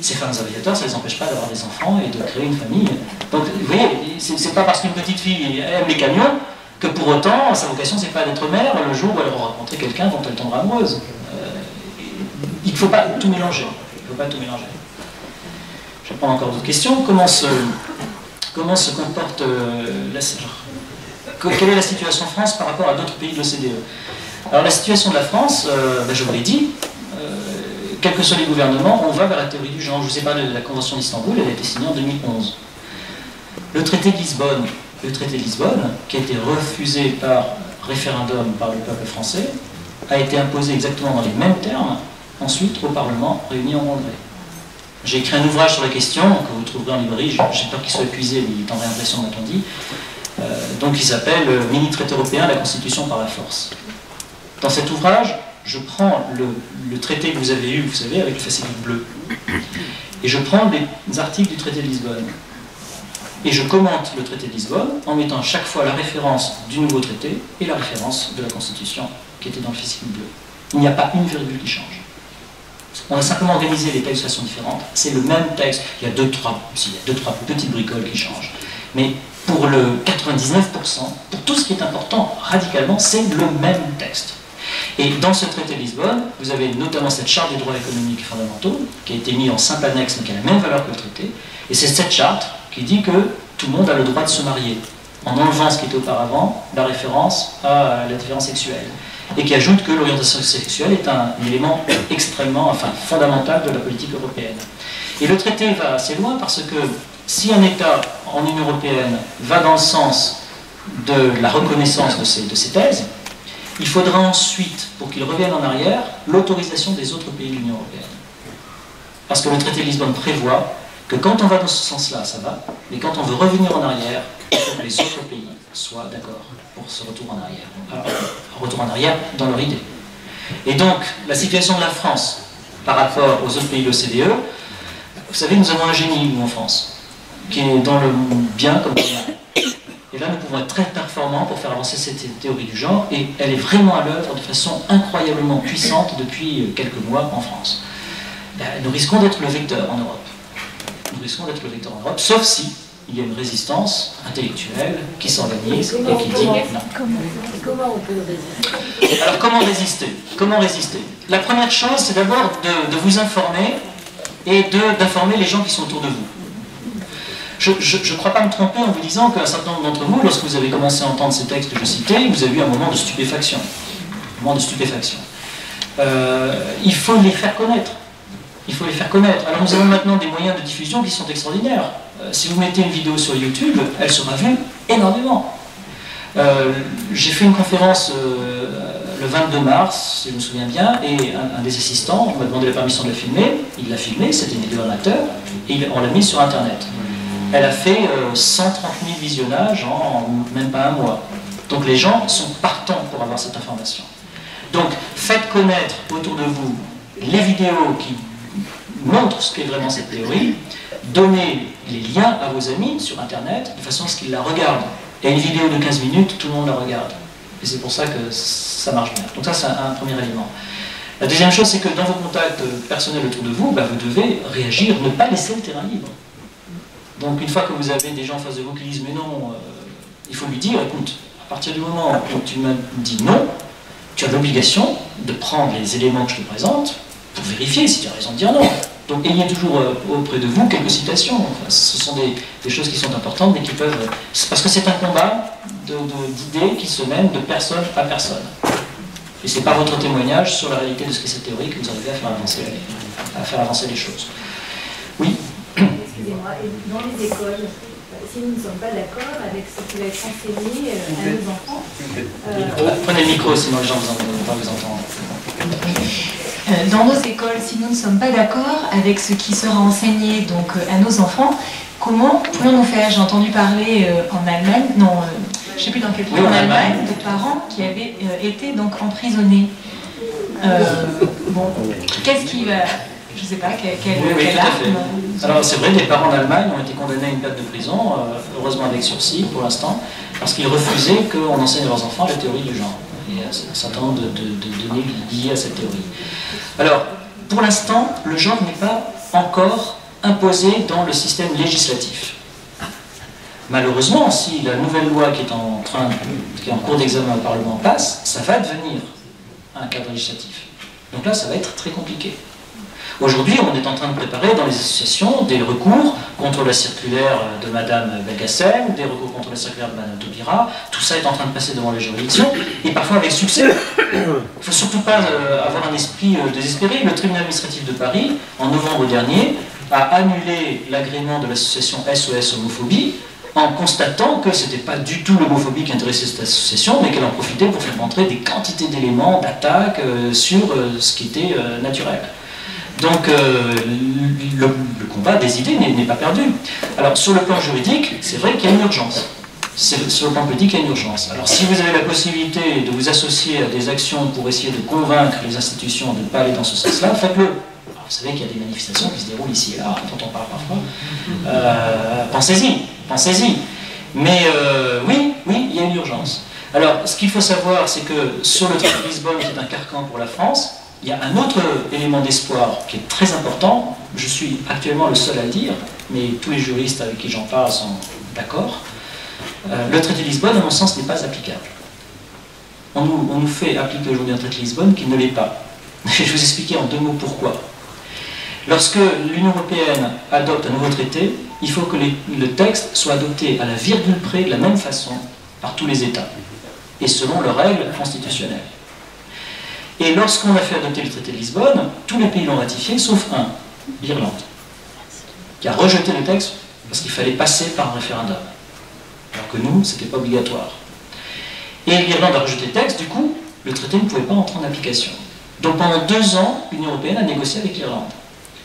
Ces femmes aviateurs, ça ne les empêche pas d'avoir des enfants et de créer une famille. Donc, vous voyez, c'est pas parce qu'une petite fille aime les camions que pour autant, sa vocation, c'est pas d'être mère le jour où elle aura rencontré quelqu'un dont elle tombera amoureuse. Il ne faut pas tout mélanger. Il ne faut pas tout mélanger. Je vais prendre encore d'autres questions. Comment se comporte quelle est la situation en France par rapport à d'autres pays de l'OCDE? Alors la situation de la France, je vous l'ai dit, quels que soient les gouvernements, on va vers la théorie du genre. Je vous ai parlé de la Convention d'Istanbul, elle a été signée en 2011. Le traité de Lisbonne, qui a été refusé par référendum par le peuple français, a été imposé exactement dans les mêmes termes, ensuite au Parlement réuni en Congrès. J'ai écrit un ouvrage sur la question, que vous trouverez en librairie, j'ai peur qu'il soit épuisé, mais il est en réimpression, m'a-t-on dit. Donc il s'appelle « Mini-traité européen, la Constitution par la force ». Dans cet ouvrage, je prends le traité que vous avez eu, vous savez, avec le fascicule bleu, et je prends les articles du traité de Lisbonne. Et je commente le traité de Lisbonne en mettant à chaque fois la référence du nouveau traité et la référence de la Constitution qui était dans le fascicule bleu. Il n'y a pas une virgule qui change. On a simplement organisé les textes de façon différente. C'est le même texte. Il y a deux, trois petites bricoles qui changent. Mais pour le 99%, pour tout ce qui est important radicalement, c'est le même texte. Et dans ce traité de Lisbonne, vous avez notamment cette charte des droits économiques fondamentaux, qui a été mise en simple annexe, mais qui a la même valeur que le traité. Et c'est cette charte qui dit que tout le monde a le droit de se marier, en enlevant ce qui était auparavant la référence à la différence sexuelle. Et qui ajoute que l'orientation sexuelle est un élément extrêmement, fondamental de la politique européenne. Et le traité va assez loin parce que si un État en Union européenne va dans le sens de la reconnaissance de ces thèses, il faudra ensuite, pour qu'il revienne en arrière, l'autorisation des autres pays de l'Union européenne. Parce que le traité de Lisbonne prévoit que quand on va dans ce sens-là, ça va, mais quand on veut revenir en arrière, il faut que les autres pays soient d'accord pour ce retour en arrière. Alors, retour en arrière dans leur idée. Et donc, la situation de la France par rapport aux autres pays de l'OCDE, vous savez, nous avons un génie, nous, en France, qui est dans le bien comme dans le mal. Et là, nous pouvons être très performants pour faire avancer cette théorie du genre, et elle est vraiment à l'œuvre de façon incroyablement puissante depuis quelques mois en France. Nous risquons d'être le vecteur en Europe. Nous risquons d'être le vecteur en Europe, sauf si il y a une résistance intellectuelle qui s'organise et qui dit non. Comment on peut résister? Alors comment résister? Comment résister? La première chose, c'est d'abord de vous informer et d'informer les gens qui sont autour de vous. Je ne crois pas me tromper en vous disant qu'un certain nombre d'entre vous, lorsque vous avez commencé à entendre ces textes que je citais, vous avez eu un moment de stupéfaction. Un moment de stupéfaction. Il faut les faire connaître. Il faut les faire connaître. Alors nous avons maintenant des moyens de diffusion qui sont extraordinaires. Si vous mettez une vidéo sur YouTube, elle sera vue énormément. J'ai fait une conférence le 22 mars, si je me souviens bien, et un des assistants m'a demandé la permission de la filmer. Il l'a filmée, c'était une vidéo amateur, et on l'a mise sur Internet. Elle a fait 130 000 visionnages en même pas un mois. Donc les gens sont partants pour avoir cette information. Donc faites connaître autour de vous les vidéos qui montrent ce qu'est vraiment cette théorie, donnez les liens à vos amis sur Internet de façon à ce qu'ils la regardent. Et une vidéo de 15 minutes, tout le monde la regarde. Et c'est pour ça que ça marche bien. Donc ça, c'est un premier élément. La deuxième chose, c'est que dans vos contacts personnels autour de vous, vous devez réagir, ne pas laisser le terrain libre. Donc une fois que vous avez des gens en face de vous qui disent « mais non, il faut lui dire, écoute, à partir du moment où tu m'as dit non, tu as l'obligation de prendre les éléments que je te présente pour vérifier si tu as raison de dire non. » Donc ayez toujours auprès de vous quelques citations. Enfin, ce sont des choses qui sont importantes, mais qui peuvent... Parce que c'est un combat d'idées qui se mènent de personne à personne. Et ce n'est pas votre témoignage sur la réalité de ce qu'est cette théorie que vous arrivez à faire avancer les choses. Oui. Excusez-moi, et dans les écoles, si nous ne sommes pas d'accord avec ce qui va être enseigné à nos enfants... Prenez le micro, sinon les gens vont vous entendre. Dans nos écoles, si nous ne sommes pas d'accord avec ce qui sera enseigné donc, à nos enfants, comment pouvons-nous faire? J'ai entendu parler en Allemagne, je ne sais plus dans quel pays, en Allemagne, de parents qui avaient été donc emprisonnés. Bon, qu'est-ce qui va... Je ne sais pas, quelle arme. Alors c'est vrai, des parents d'Allemagne ont été condamnés à une peine de prison, heureusement avec sursis pour l'instant, parce qu'ils refusaient qu'on enseigne à leurs enfants la théorie du genre. Et un certain nombre de données liées à cette théorie. Alors, pour l'instant, le genre n'est pas encore imposé dans le système législatif. Malheureusement, si la nouvelle loi qui est en cours d'examen au Parlement passe, ça va devenir un cadre législatif. Donc là, ça va être très compliqué. Aujourd'hui, on est en train de préparer dans les associations des recours contre la circulaire de Madame Belkacem, des recours contre la circulaire de Madame Taubira. Tout ça est en train de passer devant les juridictions, et parfois avec succès. Il ne faut surtout pas avoir un esprit désespéré. Le tribunal administratif de Paris, en novembre dernier, a annulé l'agrément de l'association SOS Homophobie en constatant que ce n'était pas du tout l'homophobie qui intéressait cette association, mais qu'elle en profitait pour faire rentrer des quantités d'éléments d'attaque sur ce qui était naturel. Donc le combat des idées n'est pas perdu. Alors sur le plan juridique, c'est vrai qu'il y a une urgence. Sur le plan politique, il y a une urgence. Alors si vous avez la possibilité de vous associer à des actions pour essayer de convaincre les institutions de ne pas aller dans ce sens-là, faites-le. Vous savez qu'il y a des manifestations qui se déroulent ici et là, dont on parle parfois. Pensez-y. Mais oui, il y a une urgence. Alors ce qu'il faut savoir, c'est que sur le traité de Lisbonne, qui est un carcan pour la France, il y a un autre élément d'espoir qui est très important. Je suis actuellement le seul à le dire, mais tous les juristes avec qui j'en parle sont d'accord. Le traité de Lisbonne, à mon sens, n'est pas applicable. On nous fait appliquer aujourd'hui un traité de Lisbonne qui ne l'est pas. Je vais vous expliquer en 2 mots pourquoi. Lorsque l'Union européenne adopte un nouveau traité, il faut que le texte soit adopté à la virgule près de la même façon par tous les États, et selon leurs règles constitutionnelles. Et lorsqu'on a fait adopter le traité de Lisbonne, tous les pays l'ont ratifié, sauf un, l'Irlande, qui a rejeté le texte parce qu'il fallait passer par un référendum. Alors que nous, ce n'était pas obligatoire. Et l'Irlande a rejeté le texte, du coup, le traité ne pouvait pas entrer en application. Donc pendant 2 ans, l'Union européenne a négocié avec l'Irlande.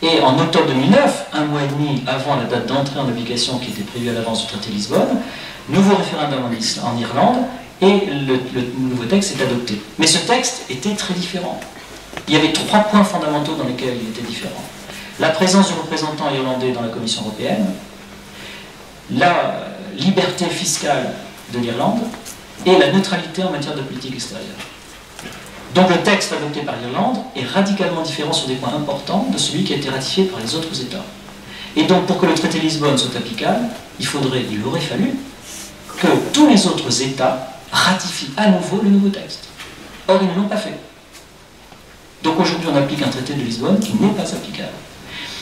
Et en octobre 2009, 1 mois et demi avant la date d'entrée en application qui était prévue à l'avance du traité de Lisbonne, nouveau référendum en Irlande, et le nouveau texte est adopté. Mais ce texte était très différent. Il y avait 3 points fondamentaux dans lesquels il était différent. La présence du représentant irlandais dans la Commission européenne, la liberté fiscale de l'Irlande et la neutralité en matière de politique extérieure. Donc le texte adopté par l'Irlande est radicalement différent sur des points importants de celui qui a été ratifié par les autres États. Et donc pour que le traité de Lisbonne soit applicable, il aurait fallu que tous les autres États ratifient à nouveau le nouveau texte. Or, ils ne l'ont pas fait. Donc aujourd'hui, on applique un traité de Lisbonne qui n'est pas applicable.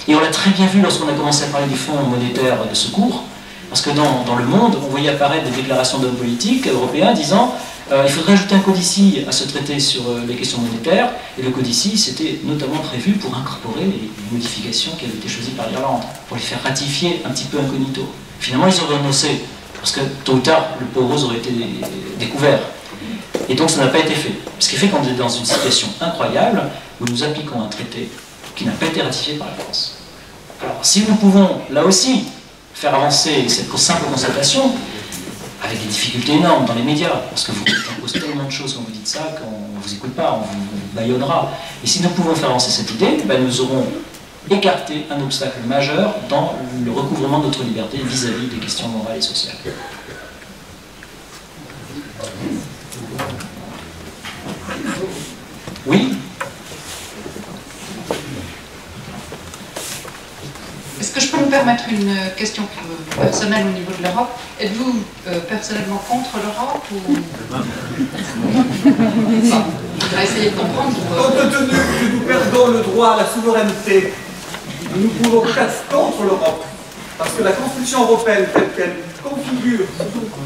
Et on l'a très bien vu lorsqu'on a commencé à parler du Fonds monétaire de secours, parce que dans le monde, on voyait apparaître des déclarations d'hommes politiques européens disant il faudrait ajouter un codici à ce traité sur les questions monétaires, et le codici, c'était notamment prévu pour incorporer les modifications qui avaient été choisies par l'Irlande, pour les faire ratifier un petit peu incognito. Finalement, ils ont renoncé, parce que tôt ou tard, le pot rose aurait été découvert. Et donc ça n'a pas été fait. Ce qui fait qu'on est dans une situation incroyable où nous appliquons un traité qui n'a pas été ratifié par la France. Alors si nous pouvons, là aussi, faire avancer cette simple constatation, avec des difficultés énormes dans les médias, parce que vous posez tellement de choses quand vous dites ça qu'on ne vous écoute pas, on vous bâillonnera. Et si nous pouvons faire avancer cette idée, ben nous aurons écarté un obstacle majeur dans le recouvrement de notre liberté vis-à-vis des questions morales et sociales. Oui? Est-ce que je peux me permettre une question personnelle au niveau de l'Europe? Êtes-vous personnellement contre l'Europe ou... Je vais essayer de comprendre. Compte tenu que nous perdons le droit à la souveraineté, nous pouvons être contre l'Europe. Parce que la Constitution européenne, telle qu'elle configure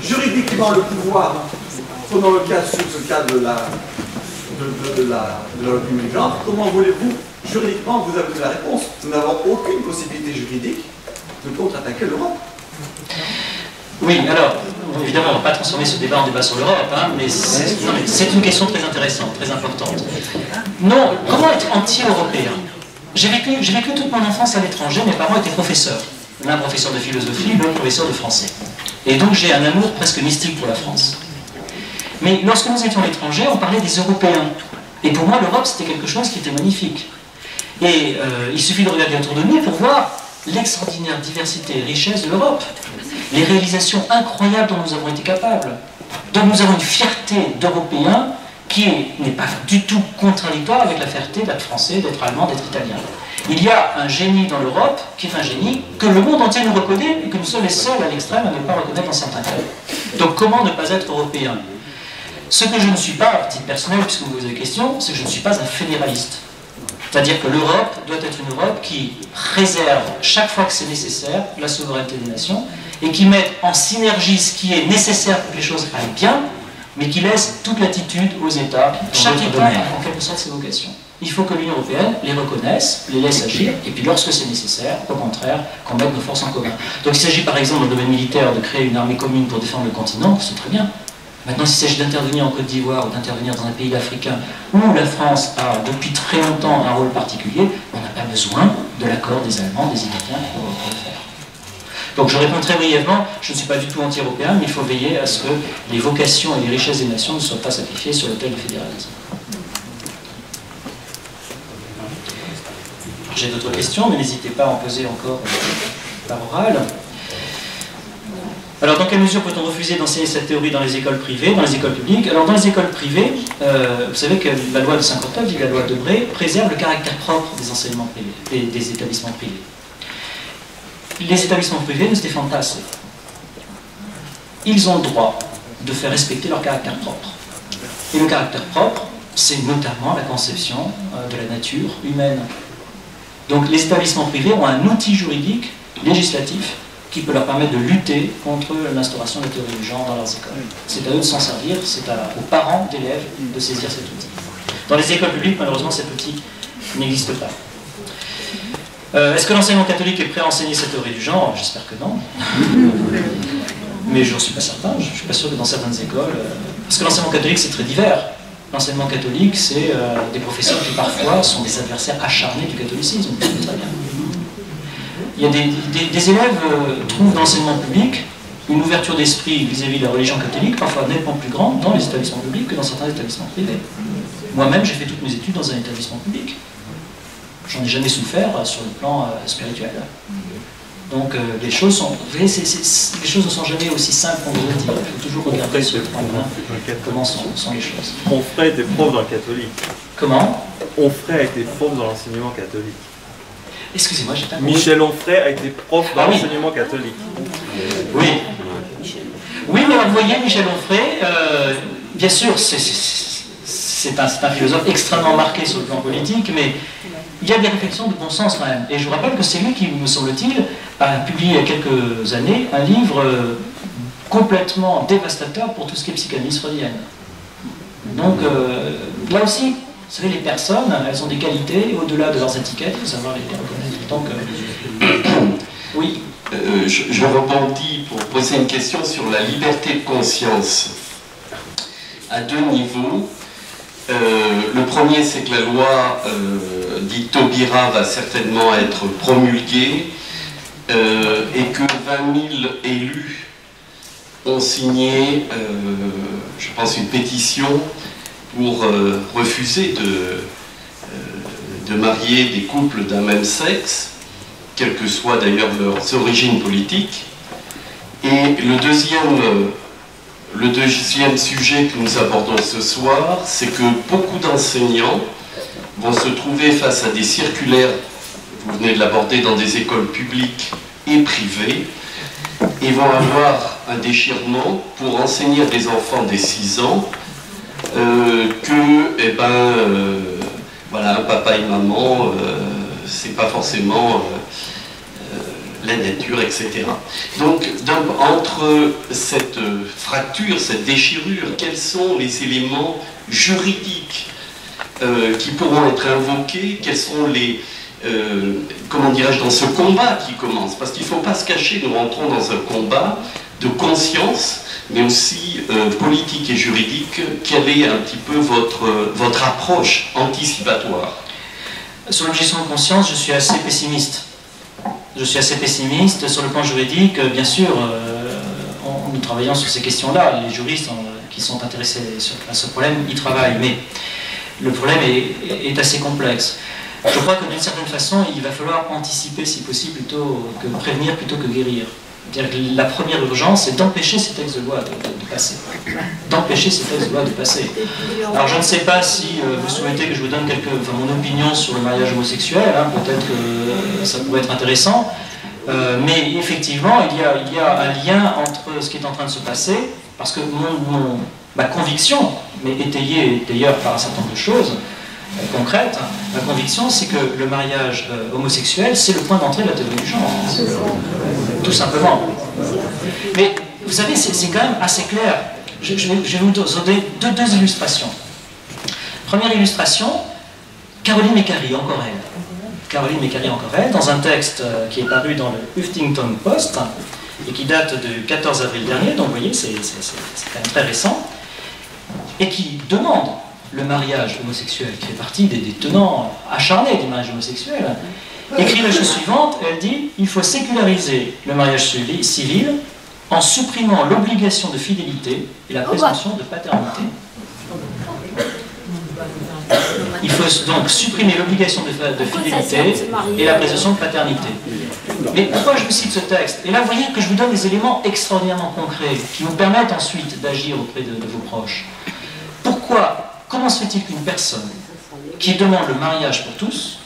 juridiquement le pouvoir, prenons le cas sur ce cas de la République du genre, comment voulez-vous juridiquement vous avez la réponse? Nous n'avons aucune possibilité juridique de contre-attaquer l'Europe. Oui, alors, évidemment, on ne va pas transformer ce débat en débat sur l'Europe, hein, mais c'est une question très intéressante, très importante. Non, comment être anti-européen? J'ai vécu toute mon enfance à l'étranger, mes parents étaient professeurs. L'un professeur de philosophie, l'autre professeur de français. Et donc j'ai un amour presque mystique pour la France. Mais lorsque nous étions à l'étranger, on parlait des Européens. Et pour moi, l'Europe, c'était quelque chose qui était magnifique. Et il suffit de regarder autour de nous pour voir l'extraordinaire diversité et richesse de l'Europe. Les réalisations incroyables dont nous avons été capables. Donc nous avons une fierté d'Européens qui n'est pas du tout contradictoire avec la fierté d'être français, d'être allemand, d'être italien. Il y a un génie dans l'Europe qui est un génie que le monde entier nous reconnaît et que nous sommes les seuls à l'extrême à ne pas reconnaître dans certains cas. Donc comment ne pas être européen? Ce que je ne suis pas, à titre personnel, puisque vous posez des questions, c'est que je ne suis pas un fédéraliste. C'est-à-dire que l'Europe doit être une Europe qui réserve, chaque fois que c'est nécessaire, la souveraineté des nations, et qui mette en synergie ce qui est nécessaire pour que les choses aillent bien, mais qui laisse toute latitude aux États. Chaque État a en quelque sorte ses vocations. Il faut que l'Union européenne les reconnaisse, les laisse agir, et puis lorsque c'est nécessaire, au contraire, qu'on mette nos forces en commun. Donc il s'agit par exemple dans le domaine militaire de créer une armée commune pour défendre le continent, c'est très bien. Maintenant, s'il s'agit d'intervenir en Côte d'Ivoire ou d'intervenir dans un pays africain où la France a depuis très longtemps un rôle particulier, on n'a pas besoin de l'accord des Allemands, des Italiens pour le faire. Donc je réponds très brièvement, je ne suis pas du tout anti-européen, mais il faut veiller à ce que les vocations et les richesses des nations ne soient pas sacrifiées sur l'autel du fédéralisme. J'ai d'autres questions, mais n'hésitez pas à en poser encore par oral. Alors, dans quelle mesure peut-on refuser d'enseigner cette théorie dans les écoles privées, dans les écoles publiques? Alors, dans les écoles privées, vous savez que la loi de 59, dit la loi de Debré, préserve le caractère propre des enseignements privés, des établissements privés. Les établissements privés ne se défendent pas assez. Ils ont le droit de faire respecter leur caractère propre. Et le caractère propre, c'est notamment la conception de la nature humaine. Donc, les établissements privés ont un outil juridique, législatif, qui peut leur permettre de lutter contre l'instauration de la théorie du genre dans leurs écoles. C'est à eux de s'en servir, c'est aux parents d'élèves de saisir cet outil. Dans les écoles publiques, malheureusement, cet outil n'existe pas. Est-ce que l'enseignement catholique est prêt à enseigner cette théorie du genre? J'espère que non. Mais je n'en suis pas certain, je ne suis pas sûr que dans certaines écoles... Parce que l'enseignement catholique, c'est très divers. L'enseignement catholique, c'est des professeurs qui parfois sont des adversaires acharnés du catholicisme. Très bien. Il y a des élèves trouvent dans l'enseignement public une ouverture d'esprit vis-à-vis de la religion catholique parfois nettement plus grande dans les établissements publics que dans certains établissements privés. Moi-même, j'ai fait toutes mes études dans un établissement public. J'en ai jamais souffert sur le plan spirituel. Donc les choses sont, vous voyez, les choses ne sont jamais aussi simples qu'on devrait dire. Il faut toujours regarder sur le plan humain comment sont les choses. Onfray était prof dans le catholique. Comment? Onfray a été prof dans l'enseignement catholique. Excusez-moi, j'ai pas compris. Michel Onfray a été prof dans l'enseignement catholique. Oui. Oui, mais vous voyez, Michel Onfray, bien sûr, c'est un philosophe extrêmement marqué sur le plan politique, mais il y a des réflexions de bon sens quand même. Et je vous rappelle que c'est lui qui, me semble-t-il, a publié il y a quelques années un livre complètement dévastateur pour tout ce qui est psychanalyse freudienne. Donc là aussi, vous savez, les personnes, elles ont des qualités au-delà de leurs étiquettes, il faut savoir les reconnaître. Donc, oui. Je rebondis pour poser une question sur la liberté de conscience à deux niveaux. Le premier, c'est que la loi dite Taubira va certainement être promulguée et que 20 000 élus ont signé, je pense, une pétition pour refuser de marier des couples d'un même sexe, quelles que soient d'ailleurs leurs origines politiques. Et le deuxième sujet que nous abordons ce soir, c'est que beaucoup d'enseignants vont se trouver face à des circulaires, vous venez de l'aborder, dans des écoles publiques et privées, et vont avoir un déchirement pour enseigner à des enfants dès 6 ans que, voilà, un papa et une maman, c'est pas forcément la nature, etc. Donc, entre cette fracture, cette déchirure, quels sont les éléments juridiques qui pourront être invoqués? Quels sont les... comment dirais-je, dans ce combat qui commence? Parce qu'il ne faut pas se cacher, nous rentrons dans un combat de conscience, mais aussi politique et juridique. Quelle est un petit peu votre approche anticipatoire? Sur l'objection de conscience, je suis assez pessimiste. Je suis assez pessimiste sur le plan juridique. Bien sûr, nous travaillons sur ces questions-là. Les juristes qui sont intéressés à ce problème, ils travaillent. Mais le problème est assez complexe. Je crois que d'une certaine façon, il va falloir anticiper, si possible, plutôt que prévenir plutôt que guérir. La première urgence, c'est d'empêcher ces textes de loi de passer. D'empêcher ces textes de loi de passer. Alors je ne sais pas si vous souhaitez que je vous donne mon opinion sur le mariage homosexuel, hein, peut-être que ça pourrait être intéressant, mais effectivement, il y a un lien entre ce qui est en train de se passer, parce que ma conviction, mais étayée d'ailleurs par un certain nombre de choses concrètes, ma conviction, c'est que le mariage homosexuel, c'est le point d'entrée de la théorie du genre. Tout simplement. Mais vous savez, c'est quand même assez clair. Je vais vous donner deux illustrations. Première illustration, Caroline Mécary, encore elle. Caroline Mécary, encore elle, dans un texte qui est paru dans le Huffington Post et qui date du 14 avril dernier, donc vous voyez, c'est quand même très récent, et qui demande le mariage homosexuel, qui fait partie des tenants acharnés du mariage homosexuel, écrit la chose suivante, elle dit « Il faut séculariser le mariage civil en supprimant l'obligation de fidélité et la présomption de paternité. » Il faut donc supprimer l'obligation de fidélité et la présomption de paternité. Mais pourquoi je vous cite ce texte? Et là, vous voyez que je vous donne des éléments extraordinairement concrets qui vous permettent ensuite d'agir auprès de vos proches. Pourquoi? Comment se fait-il qu'une personne qui demande le mariage pour tous,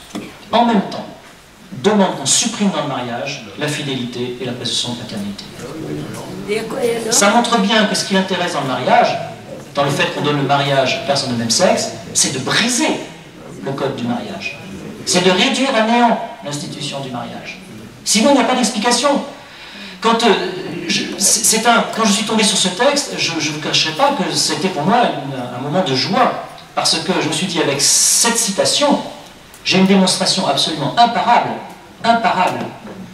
en même temps, demande qu'on supprime dans le mariage la fidélité et la présomption de paternité? Ça montre bien que ce qui l'intéresse dans le mariage, dans le fait qu'on donne le mariage aux personnes de même sexe, c'est de briser le code du mariage. C'est de réduire à néant l'institution du mariage. Sinon, il n'y a pas d'explication. Quand je suis tombé sur ce texte, je ne vous cacherai pas que c'était pour moi un moment de joie, parce que je me suis dit, avec cette citation, j'ai une démonstration absolument imparable,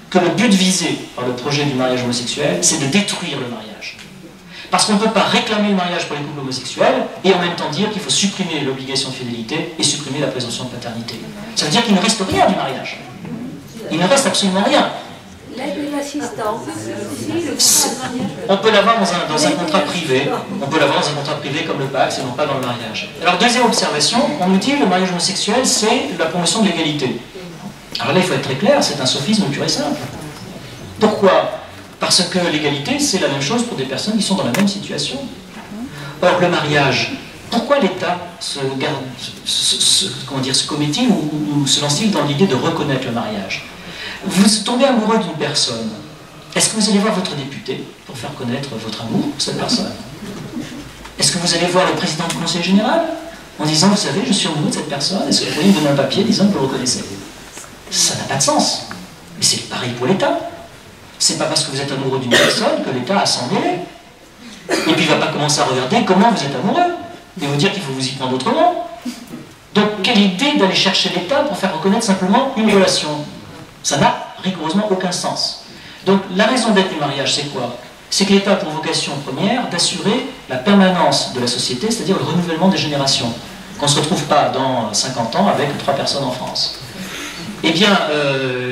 que le but visé par le projet du mariage homosexuel, c'est de détruire le mariage. Parce qu'on ne peut pas réclamer le mariage pour les couples homosexuels et en même temps dire qu'il faut supprimer l'obligation de fidélité et supprimer la présomption de paternité. Ça veut dire qu'il ne reste rien du mariage. Il ne reste absolument rien. L'aide et l'assistance. On peut l'avoir dans un contrat privé. On peut l'avoir dans un contrat privé comme le pacte, et non pas dans le mariage. Alors, deuxième observation, on nous dit que le mariage homosexuel, c'est la promotion de l'égalité. Alors là, il faut être très clair, c'est un sophisme pur et simple. Pourquoi? Parce que l'égalité, c'est la même chose pour des personnes qui sont dans la même situation. Or, le mariage, pourquoi l'État se commet-il ou se lance-t-il dans l'idée de reconnaître le mariage? Vous tombez amoureux d'une personne. Est-ce que vous allez voir votre député pour faire connaître votre amour pour cette personne? Est-ce que vous allez voir le président du conseil général? en disant, vous savez, je suis amoureux de cette personne, est-ce que vous pourriez me donner un papier disant que vous le reconnaissez? Ça n'a pas de sens. Mais c'est pareil pour l'État. C'est pas parce que vous êtes amoureux d'une personne que l'État a s'en mêler. Et puis il ne va pas commencer à regarder comment vous êtes amoureux et vous dire qu'il faut vous y prendre autrement. Donc quelle idée d'aller chercher l'État pour faire reconnaître simplement une relation? Ça n'a rigoureusement aucun sens. Donc la raison d'être du mariage, c'est quoi? C'est que l'État a pour vocation première d'assurer la permanence de la société, c'est-à-dire le renouvellement des générations. Qu'on ne se retrouve pas dans 50 ans avec 3 personnes en France. Eh bien,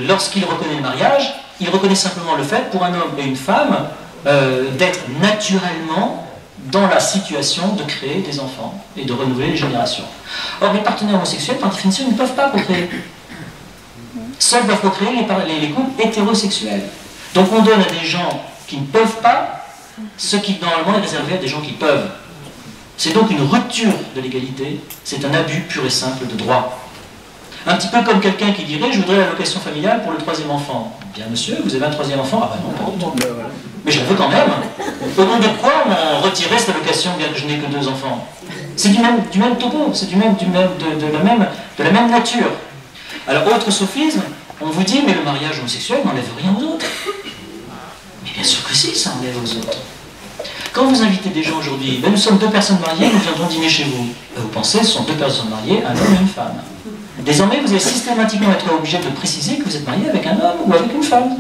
lorsqu'il reconnaît le mariage, il reconnaît simplement le fait, pour un homme et une femme, d'être naturellement dans la situation de créer des enfants et de renouveler les générations. Or, les partenaires homosexuels, par définition, ne peuvent pas procréer. Seuls peuvent procréer les couples hétérosexuels. Donc on donne à des gens qui ne peuvent pas ce qui normalement est réservé à des gens qui peuvent. C'est donc une rupture de l'égalité, c'est un abus pur et simple de droit. Un petit peu comme quelqu'un qui dirait « je voudrais l'allocation familiale pour le 3e enfant ». Bien monsieur, vous avez un 3e enfant? Ah ben non, pas autant. Mais je la veux quand même. Au nom de quoi on retirait cette allocation bien que je n'ai que 2 enfants? C'est du même topo, c'est de la même nature. Alors, autre sophisme, on vous dit, mais le mariage homosexuel n'enlève rien aux autres. Mais bien sûr que si, ça enlève aux autres. Quand vous invitez des gens aujourd'hui, ben nous sommes 2 personnes mariées, nous viendrons dîner chez vous. Ben vous pensez, ce sont 2 personnes mariées, un homme et une femme. Désormais, vous allez systématiquement être obligé de préciser que vous êtes marié avec un homme ou avec une femme.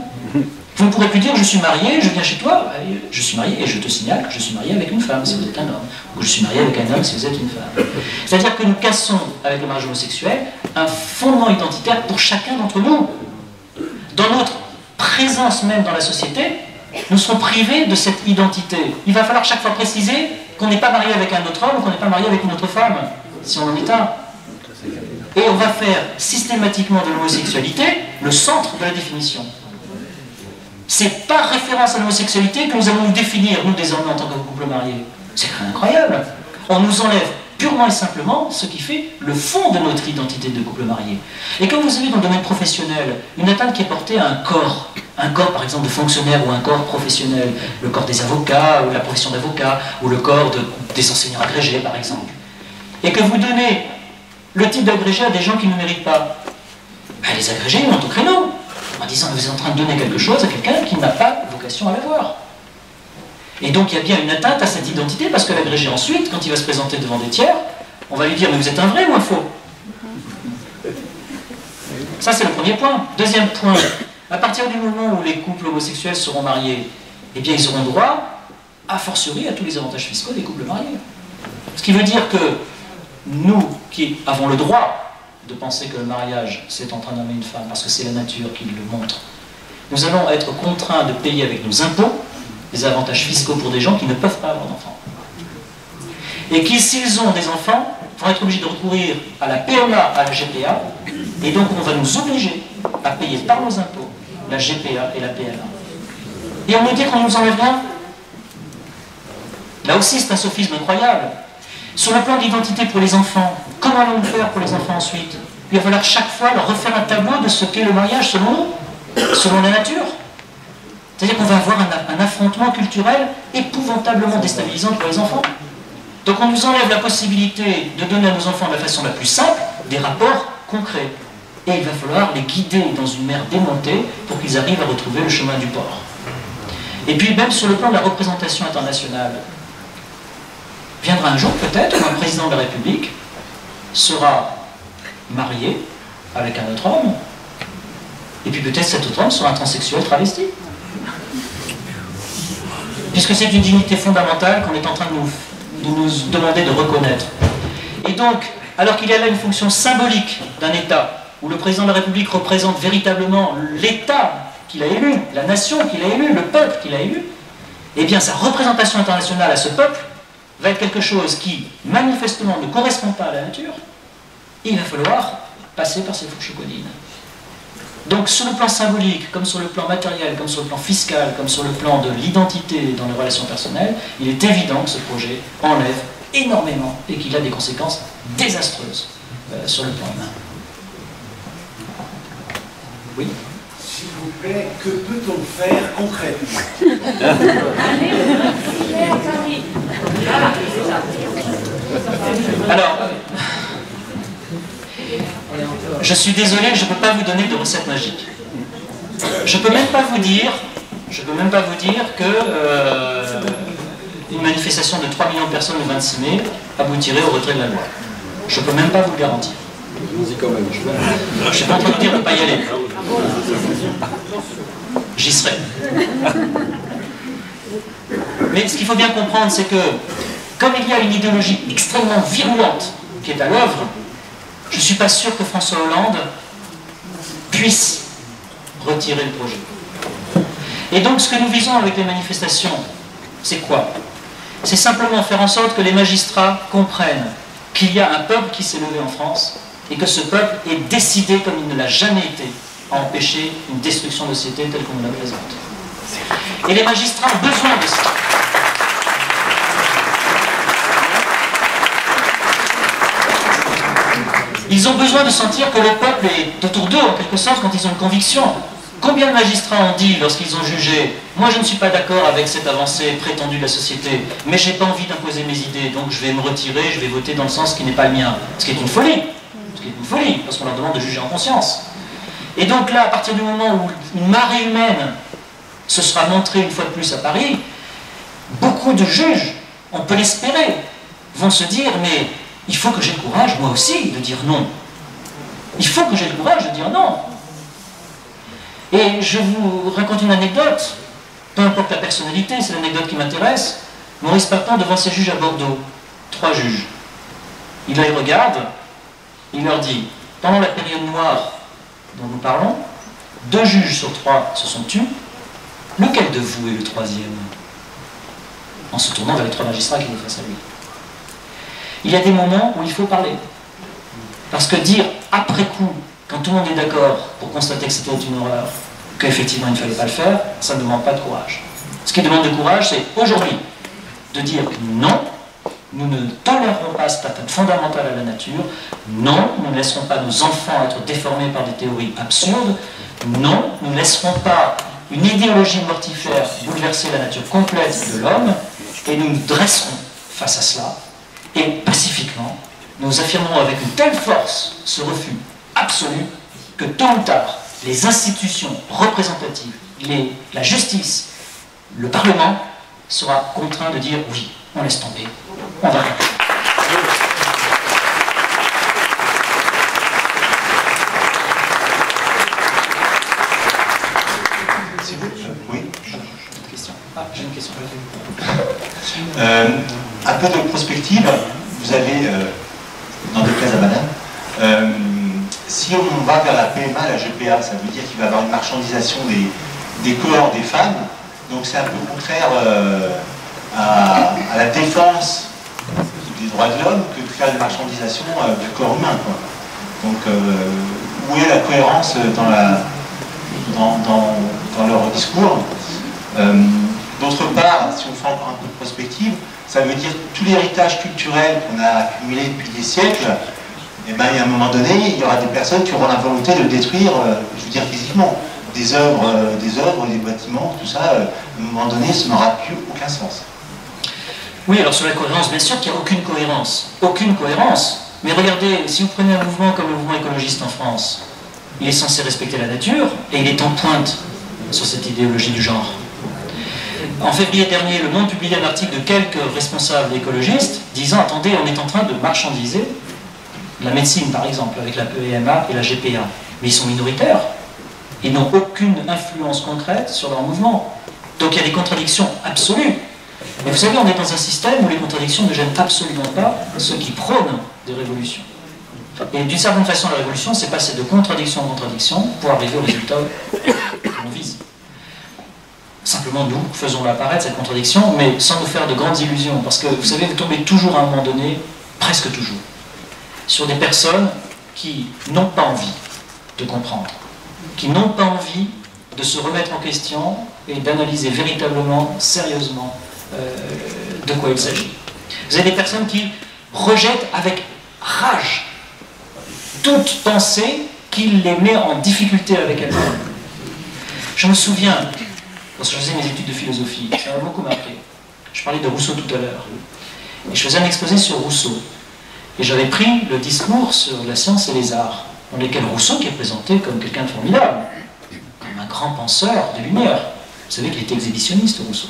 Vous ne pourrez plus dire, je suis marié, je viens chez toi, je suis marié et je te signale que je suis marié avec une femme si vous êtes un homme, ou je suis marié avec un homme si vous êtes une femme. C'est-à-dire que nous cassons, avec le mariage homosexuel, un fondement identitaire pour chacun d'entre nous. Dans notre présence même dans la société, nous serons privés de cette identité. Il va falloir chaque fois préciser qu'on n'est pas marié avec un autre homme ou qu'on n'est pas marié avec une autre femme, si on en est un. Et on va faire systématiquement de l'homosexualité le centre de la définition. C'est par référence à l'homosexualité que nous allons nous définir, nous désormais en tant que couple marié. C'est quand même incroyable. On nous enlève purement et simplement ce qui fait le fond de notre identité de couple marié. Et quand vous avez dans le domaine professionnel une atteinte qui est portée à un corps par exemple de fonctionnaire ou un corps professionnel, le corps des avocats ou la profession d'avocat, ou le corps des enseignants agrégés par exemple, et que vous donnez le type d'agrégé à des gens qui ne méritent pas, ben, les agrégés montent au créneau, en disant que vous êtes en train de donner quelque chose à quelqu'un qui n'a pas vocation à l'avoir. Et donc il y a bien une atteinte à cette identité, parce que l'agrégé ensuite, quand il va se présenter devant des tiers, on va lui dire, mais vous êtes un vrai ou un faux? Ça c'est le premier point. Deuxième point, à partir du moment où les couples homosexuels seront mariés, eh bien ils auront droit, a fortiori, à tous les avantages fiscaux des couples mariés. Ce qui veut dire que nous, qui avons le droit de penser que le mariage, c'est entre un homme et une femme, parce que c'est la nature qui le montre, nous allons être contraints de payer avec nos impôts des avantages fiscaux pour des gens qui ne peuvent pas avoir d'enfants. Et qui, s'ils ont des enfants, vont être obligés de recourir à la PMA, à la GPA, et donc on va nous obliger à payer par nos impôts la GPA et la PMA. Et on nous dit qu'on ne nous enlève rien. Là aussi, c'est un sophisme incroyable. Sur le plan de l'identité pour les enfants, comment allons-nous faire pour les enfants ensuite? Il va falloir chaque fois leur refaire un tableau de ce qu'est le mariage selon nous, selon la nature. C'est-à-dire qu'on va avoir un affrontement culturel épouvantablement déstabilisant pour les enfants. Donc on nous enlève la possibilité de donner à nos enfants de la façon la plus simple des rapports concrets. Et il va falloir les guider dans une mer démontée pour qu'ils arrivent à retrouver le chemin du port. Et puis même sur le plan de la représentation internationale, viendra un jour peut-être où un président de la République sera marié avec un autre homme, et puis peut-être cet autre homme sera un transsexuel travesti. Puisque c'est une dignité fondamentale qu'on est en train de nous demander de reconnaître. Et donc, alors qu'il y a là une fonction symbolique d'un État, où le président de la République représente véritablement l'État qu'il a élu, la nation qu'il a élu, le peuple qu'il a élu, eh bien sa représentation internationale à ce peuple va être quelque chose qui, manifestement, ne correspond pas à la nature, et il va falloir passer par ces fourches codines. Donc sur le plan symbolique, comme sur le plan matériel, comme sur le plan fiscal, comme sur le plan de l'identité dans les relations personnelles, il est évident que ce projet enlève énormément et qu'il a des conséquences désastreuses sur le plan humain. Oui. S'il vous plaît, que peut-on faire concrètement? Alors, Je suis désolé, je ne peux pas vous donner de recette magique. Je ne peux même pas vous dire que une manifestation de 3 millions de personnes le 26 mai aboutirait au retrait de la loi. Je ne peux même pas vous le garantir. Je ne suis pas en train de dire de ne pas y aller. J'y serai. Mais ce qu'il faut bien comprendre, c'est que comme il y a une idéologie extrêmement virulente qui est à l'œuvre, je ne suis pas sûr que François Hollande puisse retirer le projet. Et donc ce que nous visons avec les manifestations, c'est quoi? C'est simplement faire en sorte que les magistrats comprennent qu'il y a un peuple qui s'est levé en France et que ce peuple est décidé, comme il ne l'a jamais été, à empêcher une destruction de société telle qu'on nous la présente. Et les magistrats ont besoin de ça. Ils ont besoin de sentir que le peuple est autour d'eux, en quelque sorte, quand ils ont une conviction. Combien de magistrats ont dit, lorsqu'ils ont jugé, moi je ne suis pas d'accord avec cette avancée prétendue de la société, mais je n'ai pas envie d'imposer mes idées, donc je vais me retirer, je vais voter dans le sens qui n'est pas le mien. Ce qui est une folie. Ce qui est une folie, parce qu'on leur demande de juger en conscience. Et donc là, à partir du moment où une marée humaine se sera montrée une fois de plus à Paris, beaucoup de juges, on peut l'espérer, vont se dire, mais il faut que j'ai le courage, moi aussi, de dire non. Il faut que j'ai le courage de dire non. Et je vous raconte une anecdote, peu importe la personnalité, c'est l'anecdote qui m'intéresse. Maurice Papin devant ses juges à Bordeaux, 3 juges. Il les regarde, il leur dit, pendant la période noire dont nous parlons, 2 juges sur 3 se sont tus, lequel de vous est le 3e? En se tournant vers les 3 magistrats qui étaient face à lui. Il y a des moments où il faut parler. Parce que dire après coup, quand tout le monde est d'accord pour constater que c'était une horreur, qu'effectivement il ne fallait pas le faire, ça ne demande pas de courage. Ce qui demande de courage, c'est aujourd'hui de dire non, nous ne tolérerons pas cette atteinte fondamentale à la nature, non, nous ne laisserons pas nos enfants être déformés par des théories absurdes, non, nous ne laisserons pas une idéologie mortifère bouleverser la nature complète de l'homme, et nous nous dresserons face à cela, et pacifiquement, nous affirmerons avec une telle force ce refus absolu que tôt ou tard, les institutions représentatives, la justice, le Parlement sera contraint de dire oui, on laisse tomber, on va rien. Oui. J'ai une question. Un peu de prospective, vous avez, dans des cases à banane, si on va vers la PMA, la GPA, ça veut dire qu'il va y avoir une marchandisation des corps des femmes, donc c'est un peu contraire à la défense des droits de l'homme que de faire une marchandisation du corps humain, quoi. Donc où est la cohérence dans leur discours? D'autre part, si on fait encore un peu de prospective, ça veut dire que tout l'héritage culturel qu'on a accumulé depuis des siècles, et ben, à un moment donné, il y aura des personnes qui auront la volonté de le détruire, je veux dire physiquement. Des œuvres, des bâtiments, tout ça, à un moment donné, ça n'aura plus aucun sens. Oui, alors sur la cohérence, bien sûr qu'il n'y a aucune cohérence. Aucune cohérence. Mais regardez, si vous prenez un mouvement comme le mouvement écologiste en France, il est censé respecter la nature, et il est en pointe sur cette idéologie du genre. En février dernier, Le Monde publiait un article de quelques responsables écologistes disant, attendez, on est en train de marchandiser la médecine, par exemple, avec la PMA et la GPA. Mais ils sont minoritaires. Ils n'ont aucune influence concrète sur leur mouvement. Donc il y a des contradictions absolues. Mais vous savez, on est dans un système où les contradictions ne gênent absolument pas ceux qui prônent des révolutions. Et d'une certaine façon, la révolution, c'est passer de contradiction en contradiction pour arriver au résultat qu'on vise. Simplement, nous faisons apparaître cette contradiction, mais sans nous faire de grandes illusions. Parce que, vous savez, vous tombez toujours à un moment donné, presque toujours, sur des personnes qui n'ont pas envie de comprendre, qui n'ont pas envie de se remettre en question et d'analyser véritablement, sérieusement, de quoi il s'agit. Vous avez des personnes qui rejettent avec rage toute pensée qui les met en difficulté avec elles-mêmes. Je me souviens, lorsque je faisais mes études de philosophie, ça m'a beaucoup marqué. Je parlais de Rousseau tout à l'heure. Et je faisais un exposé sur Rousseau. Et j'avais pris le discours sur la science et les arts. dans lesquels Rousseau, qui est présenté comme quelqu'un de formidable, comme un grand penseur des Lumières. Vous savez qu'il était exhibitionniste, Rousseau.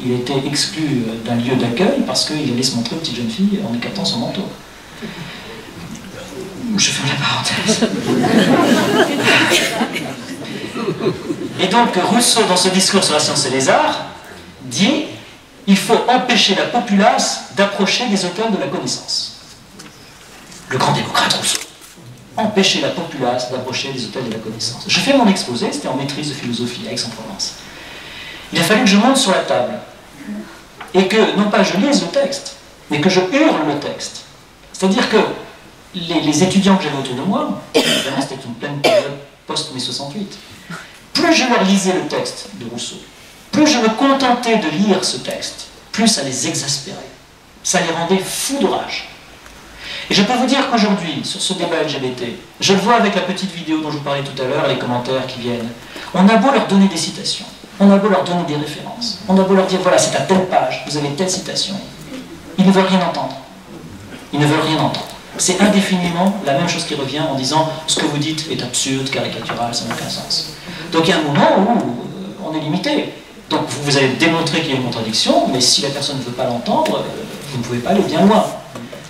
Il était exclu d'un lieu d'accueil parce qu'il allait se montrer aux petites jeunes filles en écartant son manteau. Je ferme la parenthèse. Et donc Rousseau, dans ce discours sur la science et les arts, dit « Il faut empêcher la populace d'approcher des auteurs de la connaissance. » Le grand démocrate Rousseau. Empêcher la populace d'approcher des auteurs de la connaissance. Je fais mon exposé, c'était en maîtrise de philosophie à Aix-en-Provence. Il a fallu que je monte sur la table et que, non pas je lise le texte, mais que je hurle le texte. C'est-à-dire que les étudiants que j'avais autour de moi, évidemment c'était une pleine période post-mai 68, plus je leur lisais le texte de Rousseau, plus je me contentais de lire ce texte, plus ça les exaspérait. Ça les rendait fous de rage. Et je peux vous dire qu'aujourd'hui, sur ce débat LGBT, je le vois avec la petite vidéo dont je vous parlais tout à l'heure, les commentaires qui viennent, on a beau leur donner des citations, on a beau leur donner des références, on a beau leur dire, voilà, c'est à telle page, vous avez telle citation, ils ne veulent rien entendre. Ils ne veulent rien entendre. C'est indéfiniment la même chose qui revient en disant ce que vous dites est absurde, caricatural, ça n'a aucun sens. Donc il y a un moment où on est limité. Donc vous avez démontré qu'il y a une contradiction, mais si la personne ne veut pas l'entendre, vous ne pouvez pas aller bien loin.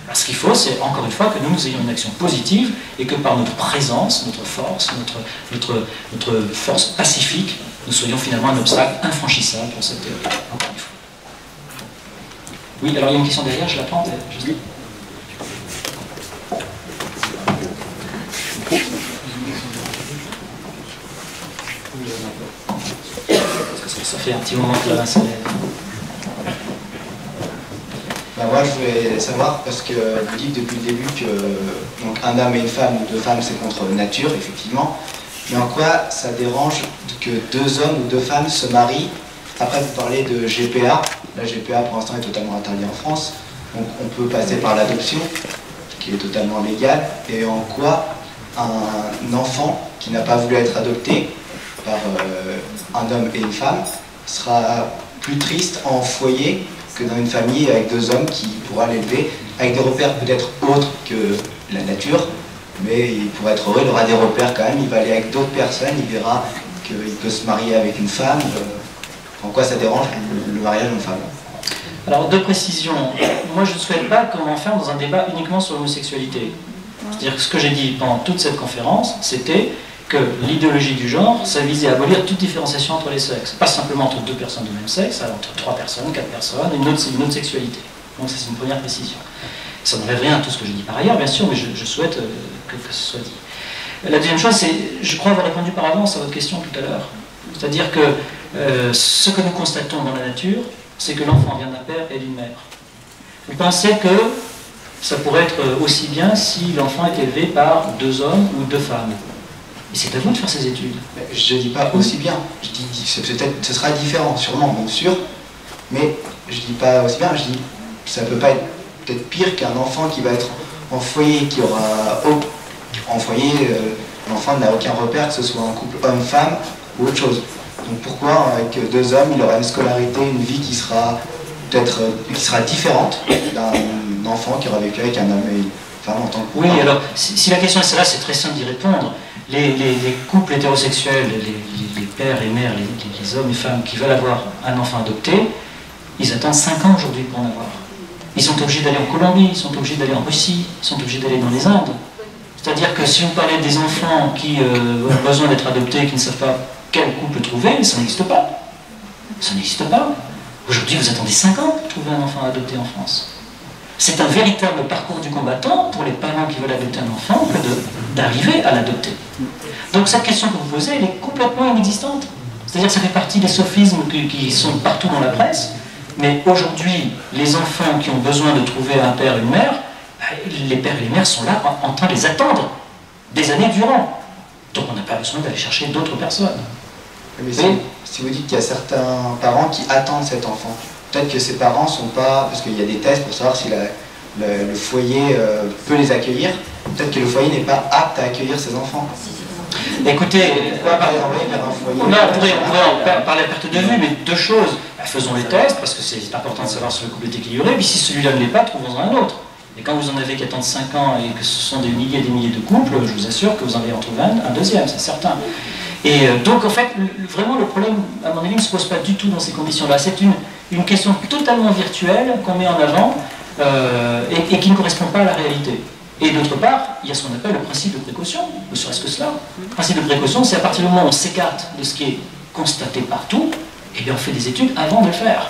Alors, ce qu'il faut, c'est encore une fois que nous ayons une action positive et que par notre présence, notre force, notre force pacifique, nous soyons finalement un obstacle infranchissable pour cette théorie. Encore une fois. Oui, alors il y a une question derrière, je la prends. Ça fait un petit moment que la main se lève. Ben moi je voulais savoir, parce que vous dites depuis le début que donc, un homme et une femme ou deux femmes c'est contre nature, effectivement, mais en quoi ça dérange que deux hommes ou deux femmes se marient? Après vous parlez de GPA, la GPA pour l'instant est totalement interdite en France, donc on peut passer par l'adoption, qui est totalement légale, et en quoi un enfant qui n'a pas voulu être adopté par un homme et une femme sera plus triste en foyer que dans une famille avec deux hommes qui pourra l'élever avec des repères peut-être autres que la nature, mais il pourra être heureux, il aura des repères quand même, il va aller avec d'autres personnes, il verra qu'il peut se marier avec une femme. En quoi ça dérange le mariage d'une femme? Alors, deux précisions. Moi, je ne souhaite pas qu'on enferme dans un débat uniquement sur l'homosexualité. C'est-à-dire que ce que j'ai dit pendant toute cette conférence, c'était que l'idéologie du genre, ça visait à abolir toute différenciation entre les sexes. Pas simplement entre deux personnes de même sexe, alors entre trois personnes, quatre personnes, une autre sexualité. Donc ça, c'est une première précision. Ça n'enlève rien à tout ce que j'ai dit par ailleurs, bien sûr, mais je souhaite que ce soit dit. La deuxième chose, c'est, je crois avoir répondu par avance à votre question tout à l'heure. C'est-à-dire que ce que nous constatons dans la nature, c'est que l'enfant vient d'un père et d'une mère. Vous pensez que ça pourrait être aussi bien si l'enfant est élevé par deux hommes ou deux femmes. Et c'est à vous de faire ces études. Je ne dis pas aussi bien, je dis peut-être ce sera différent, sûrement, bien sûr, mais je dis pas aussi bien, je dis ça peut pas être peut-être pire qu'un enfant qui va être en foyer, qui aura en foyer, l'enfant n'a aucun repère, que ce soit un couple homme-femme ou autre chose. Donc pourquoi avec deux hommes, il aura une scolarité, une vie qui sera peut-être différente d'un enfant qui aura vécu avec un homme et une femme en tant que... Oui, alors si la question est celle-là, c'est très simple d'y répondre. Les couples hétérosexuels, les pères et mères, les hommes et femmes qui veulent avoir un enfant adopté, ils attendent 5 ans aujourd'hui pour en avoir. Ils sont obligés d'aller en Colombie, ils sont obligés d'aller en Russie, ils sont obligés d'aller dans les Indes. C'est-à-dire que si vous parlez des enfants qui ont besoin d'être adoptés, qui ne savent pas quel couple trouver, ça n'existe pas. Ça n'existe pas. Aujourd'hui, vous attendez 5 ans pour trouver un enfant adopté en France. C'est un véritable parcours du combattant pour les parents qui veulent adopter un enfant que d'arriver à l'adopter. Donc cette question que vous posez, elle est complètement inexistante. C'est-à-dire que ça fait partie des sophismes qui sont partout dans la presse, mais aujourd'hui, les enfants qui ont besoin de trouver un père et une mère, les pères et les mères sont là en train de les attendre des années durant. Donc on n'a pas besoin d'aller chercher d'autres personnes. Mais si vous dites qu'il y a certains parents qui attendent cet enfant, peut-être que ces parents sont pas, parce qu'il y a des tests pour savoir si le foyer peut les accueillir, peut-être que le foyer n'est pas apte à accueillir ces enfants. Écoutez, on pourrait en parler à perte de vue, mais deux choses. Faisons les tests, parce que c'est important de savoir si le couple est équilibré, puis si celui-là ne l'est pas, trouvons-en un autre. Et quand vous en avez qui attendent 5 ans et que ce sont des milliers et des milliers de couples, je vous assure que vous en allez en trouver un deuxième, c'est certain. Et donc en fait, vraiment le problème, à mon avis, ne se pose pas du tout dans ces conditions-là. C'est une question totalement virtuelle qu'on met en avant et qui ne correspond pas à la réalité. Et d'autre part, il y a ce qu'on appelle le principe de précaution, ne serait-ce que cela. Le principe de précaution, c'est à partir du moment où on s'écarte de ce qui est constaté partout, eh bien on fait des études avant de le faire.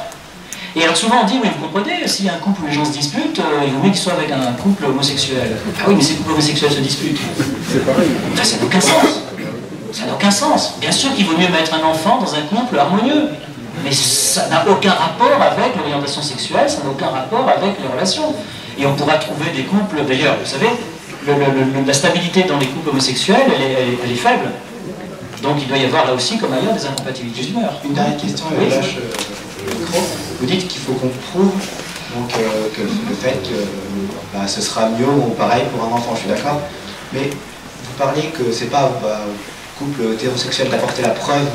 Et alors souvent on dit, oui vous comprenez, s'il y a un couple où les gens se disputent, il vaut mieux qu'ils soient avec un couple homosexuel. Ah oui, mais ces couples homosexuels se disputent. C'est pareil. Enfin, ça n'a aucun sens. Ça n'a aucun sens. Bien sûr qu'il vaut mieux mettre un enfant dans un couple harmonieux. Mais ça n'a aucun rapport avec l'orientation sexuelle, ça n'a aucun rapport avec les relations. Et on pourra trouver des couples, d'ailleurs, vous savez, la stabilité dans les couples homosexuels, elle est faible. Donc il doit y avoir là aussi, comme ailleurs, des incompatibilités d'humeur. Une dernière question, oui, lâche le micro. Vous dites qu'il faut qu'on prouve donc, que le fait que ce sera mieux ou pareil pour un enfant, je suis d'accord. Mais vous parlez que c'est pas au couple hétérosexuel d'apporter la preuve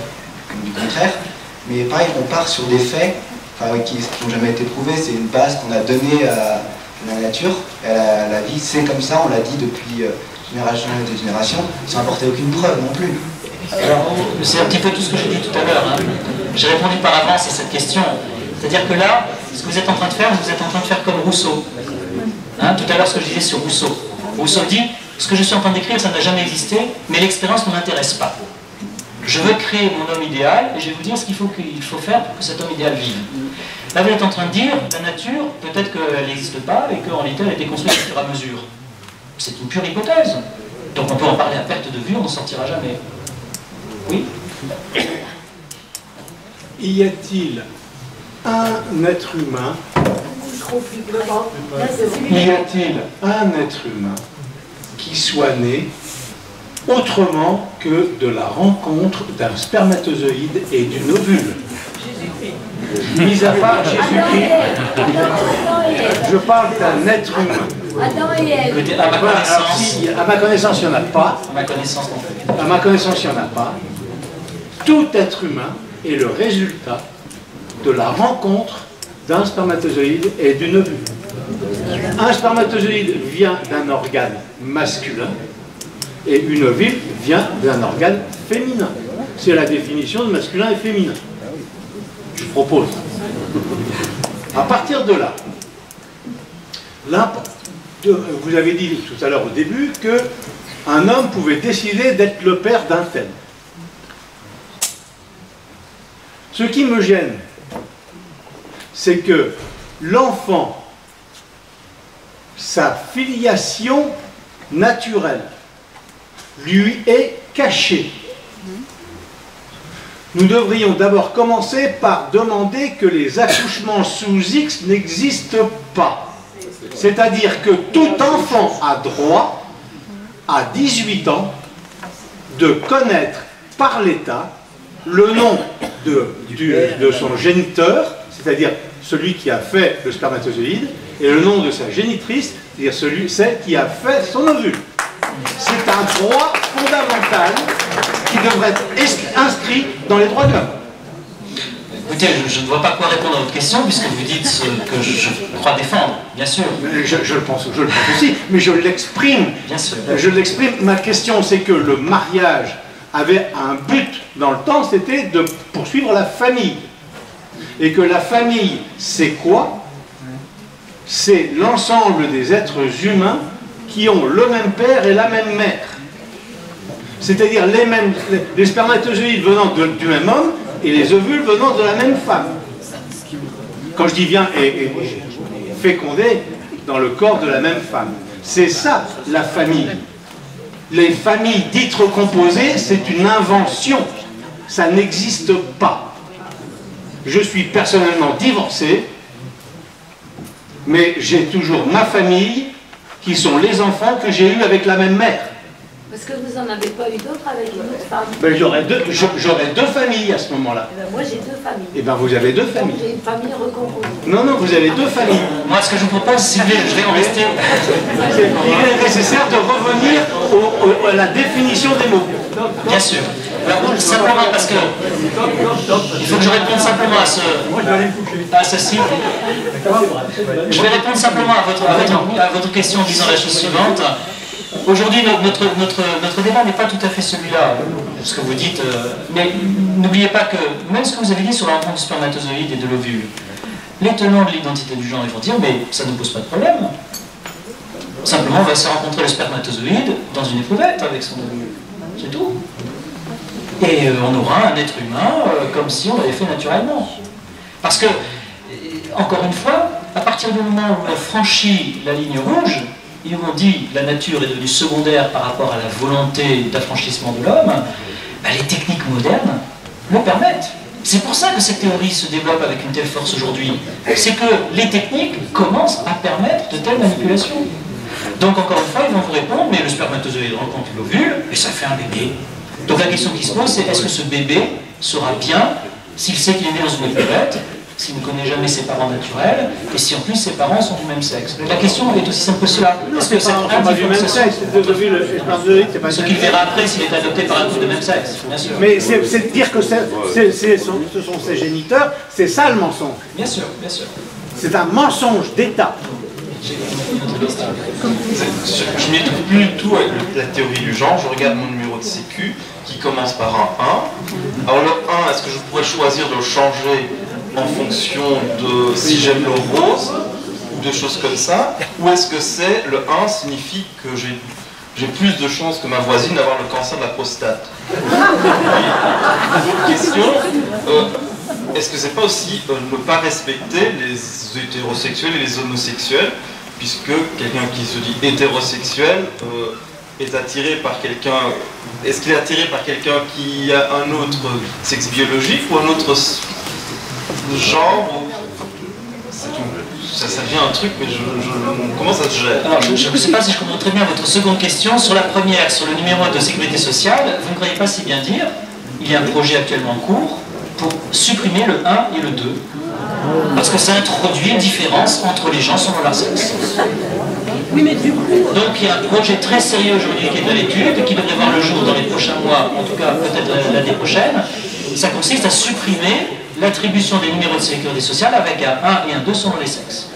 du contraire. Mais pareil, on part sur des faits qui n'ont jamais été prouvés. C'est une base qu'on a donnée à la nature, à la vie. C'est comme ça, on l'a dit depuis génération et génération, sans apporter aucune preuve non plus. Alors, c'est un petit peu tout ce que j'ai dit tout à l'heure. Hein. J'ai répondu par avance à cette question. C'est-à-dire que là, ce que vous êtes en train de faire, vous êtes en train de faire comme Rousseau. Hein, tout à l'heure, ce que je disais sur Rousseau. Rousseau dit, ce que je suis en train d'écrire, ça n'a jamais existé, mais l'expérience ne m'intéresse pas. Je veux créer mon homme idéal, et je vais vous dire ce qu'il faut faire pour que cet homme idéal vive. Là, vous êtes en train de dire, la nature, peut-être qu'elle n'existe pas, et qu'en réalité, elle a été construite au fur et à mesure. C'est une pure hypothèse. Donc on peut en parler à perte de vue, on n'en sortira jamais. Oui? Y a-t-il un être humain qui soit né autrement que de la rencontre d'un spermatozoïde et d'une ovule? Mis à part Jésus-Christ, je parle d'un être humain. À ma connaissance, il n'y en a pas. À ma connaissance, il n'y en a pas. Tout être humain est le résultat de la rencontre d'un spermatozoïde et d'une ovule. Un spermatozoïde vient d'un organe masculin et une ovule vient d'un organe féminin. C'est la définition de masculin et féminin. Je propose. À partir de là, vous avez dit tout à l'heure au début qu'un homme pouvait décider d'être le père d'un tel. Ce qui me gêne, c'est que l'enfant, sa filiation naturelle, lui est cachée. Nous devrions d'abord commencer par demander que les accouchements sous X n'existent pas. C'est-à-dire que tout enfant a droit, à 18 ans, de connaître par l'État le nom de son géniteur, c'est-à-dire celui qui a fait le spermatozoïde, et le nom de sa génitrice, c'est-à-dire celle qui a fait son ovule. C'est un droit fondamental qui devrait être inscrit dans les droits de l'homme. Écoutez, je ne vois pas quoi répondre à votre question, puisque vous dites ce que je crois défendre, bien sûr. Je le pense aussi, mais je l'exprime. Bien sûr. Je l'exprime. Ma question, c'est que le mariage avait un but dans le temps, c'était de poursuivre la famille. Et que la famille, c'est quoi? C'est l'ensemble des êtres humains qui ont le même père et la même mère. C'est-à-dire les spermatozoïdes venant du même homme et les ovules venant de la même femme. Quand je dis bien et fécondés dans le corps de la même femme. C'est ça la famille. Les familles dites recomposées, c'est une invention. Ça n'existe pas. Je suis personnellement divorcé, mais j'ai toujours ma famille, qui sont les enfants que j'ai eus avec la même mère. Parce que vous n'en avez pas eu d'autres avec une autre femme. Ben, j'aurais deux familles à ce moment-là. Eh ben, moi j'ai deux familles. Et ben vous avez deux familles. J'ai une famille recomposée. Non, non, vous avez deux familles. Moi, ce que je vous propose, Sylvie, je vais en rester. Il est nécessaire de revenir à la définition des mots. Bien sûr. Alors, simplement parce que il faut que je réponde simplement à ceci. Je vais répondre simplement à votre question en disant la chose suivante. Aujourd'hui, notre débat n'est pas tout à fait celui-là, ce que vous dites, mais n'oubliez pas que, même ce que vous avez dit sur la rencontre du spermatozoïde et de l'ovule, les tenants de l'identité du genre, ils vont dire, mais ça ne pose pas de problème. Simplement, on va se rencontrer le spermatozoïde dans une éprouvette avec son ovule. C'est tout. Et on aura un être humain comme si on l'avait fait naturellement. Parce que, encore une fois, à partir du moment où on franchit la ligne rouge, et où on dit que la nature est devenue secondaire par rapport à la volonté d'affranchissement de l'homme, bah, les techniques modernes le permettent. C'est pour ça que cette théorie se développe avec une telle force aujourd'hui. C'est que les techniques commencent à permettre de telles manipulations. Donc encore une fois, ils vont vous répondre, mais le spermatozoïde rencontre l'ovule, et ça fait un bébé. Donc la question qui se pose, c'est est-ce que ce bébé sera bien s'il sait qu'il est né dans une éprouvette, s'il ne connaît jamais ses parents naturels, et si en plus ses parents sont du même sexe. La question est aussi simple que cela. Est-ce que cette ce qu'il verra après s'il est adopté par un couple de même sexe, bien sûr. Mais c'est de dire que ce sont ses géniteurs, c'est ça le mensonge. Bien sûr, bien sûr. C'est un mensonge d'État. Je n'y trouve plus du tout avec la théorie du genre. Je regarde mon numéro de sécu qui commence par un 1. Alors le 1, est-ce que je pourrais choisir de le changer en fonction de si j'aime le rose ou de choses comme ça, ou est-ce que c'est le 1 signifie que j'ai plus de chances que ma voisine d'avoir le cancer de la prostate? Autre question, est-ce que c'est pas aussi ne pas respecter les hétérosexuels et les homosexuels, puisque quelqu'un qui se dit hétérosexuel est attiré par quelqu'un, est-ce qu'il est attiré par quelqu'un qui a un autre sexe biologique ou un autre genre? Ça devient un truc, mais comment ça se gère? Alors, je ne sais pas si je comprends très bien votre seconde question. Sur la première, sur le numéro de sécurité sociale, vous ne croyez pas si bien dire, il y a un projet actuellement en cours pour supprimer le 1 et le 2. Parce que ça introduit une différence entre les gens selon leur sexe. Oui, mais du coup... Donc il y a un projet très sérieux aujourd'hui qui est à l'étude, qui devrait voir le jour dans les prochains mois, en tout cas peut-être l'année prochaine. Ça consiste à supprimer l'attribution des numéros de sécurité sociale avec un 1 et un 2 selon les sexes.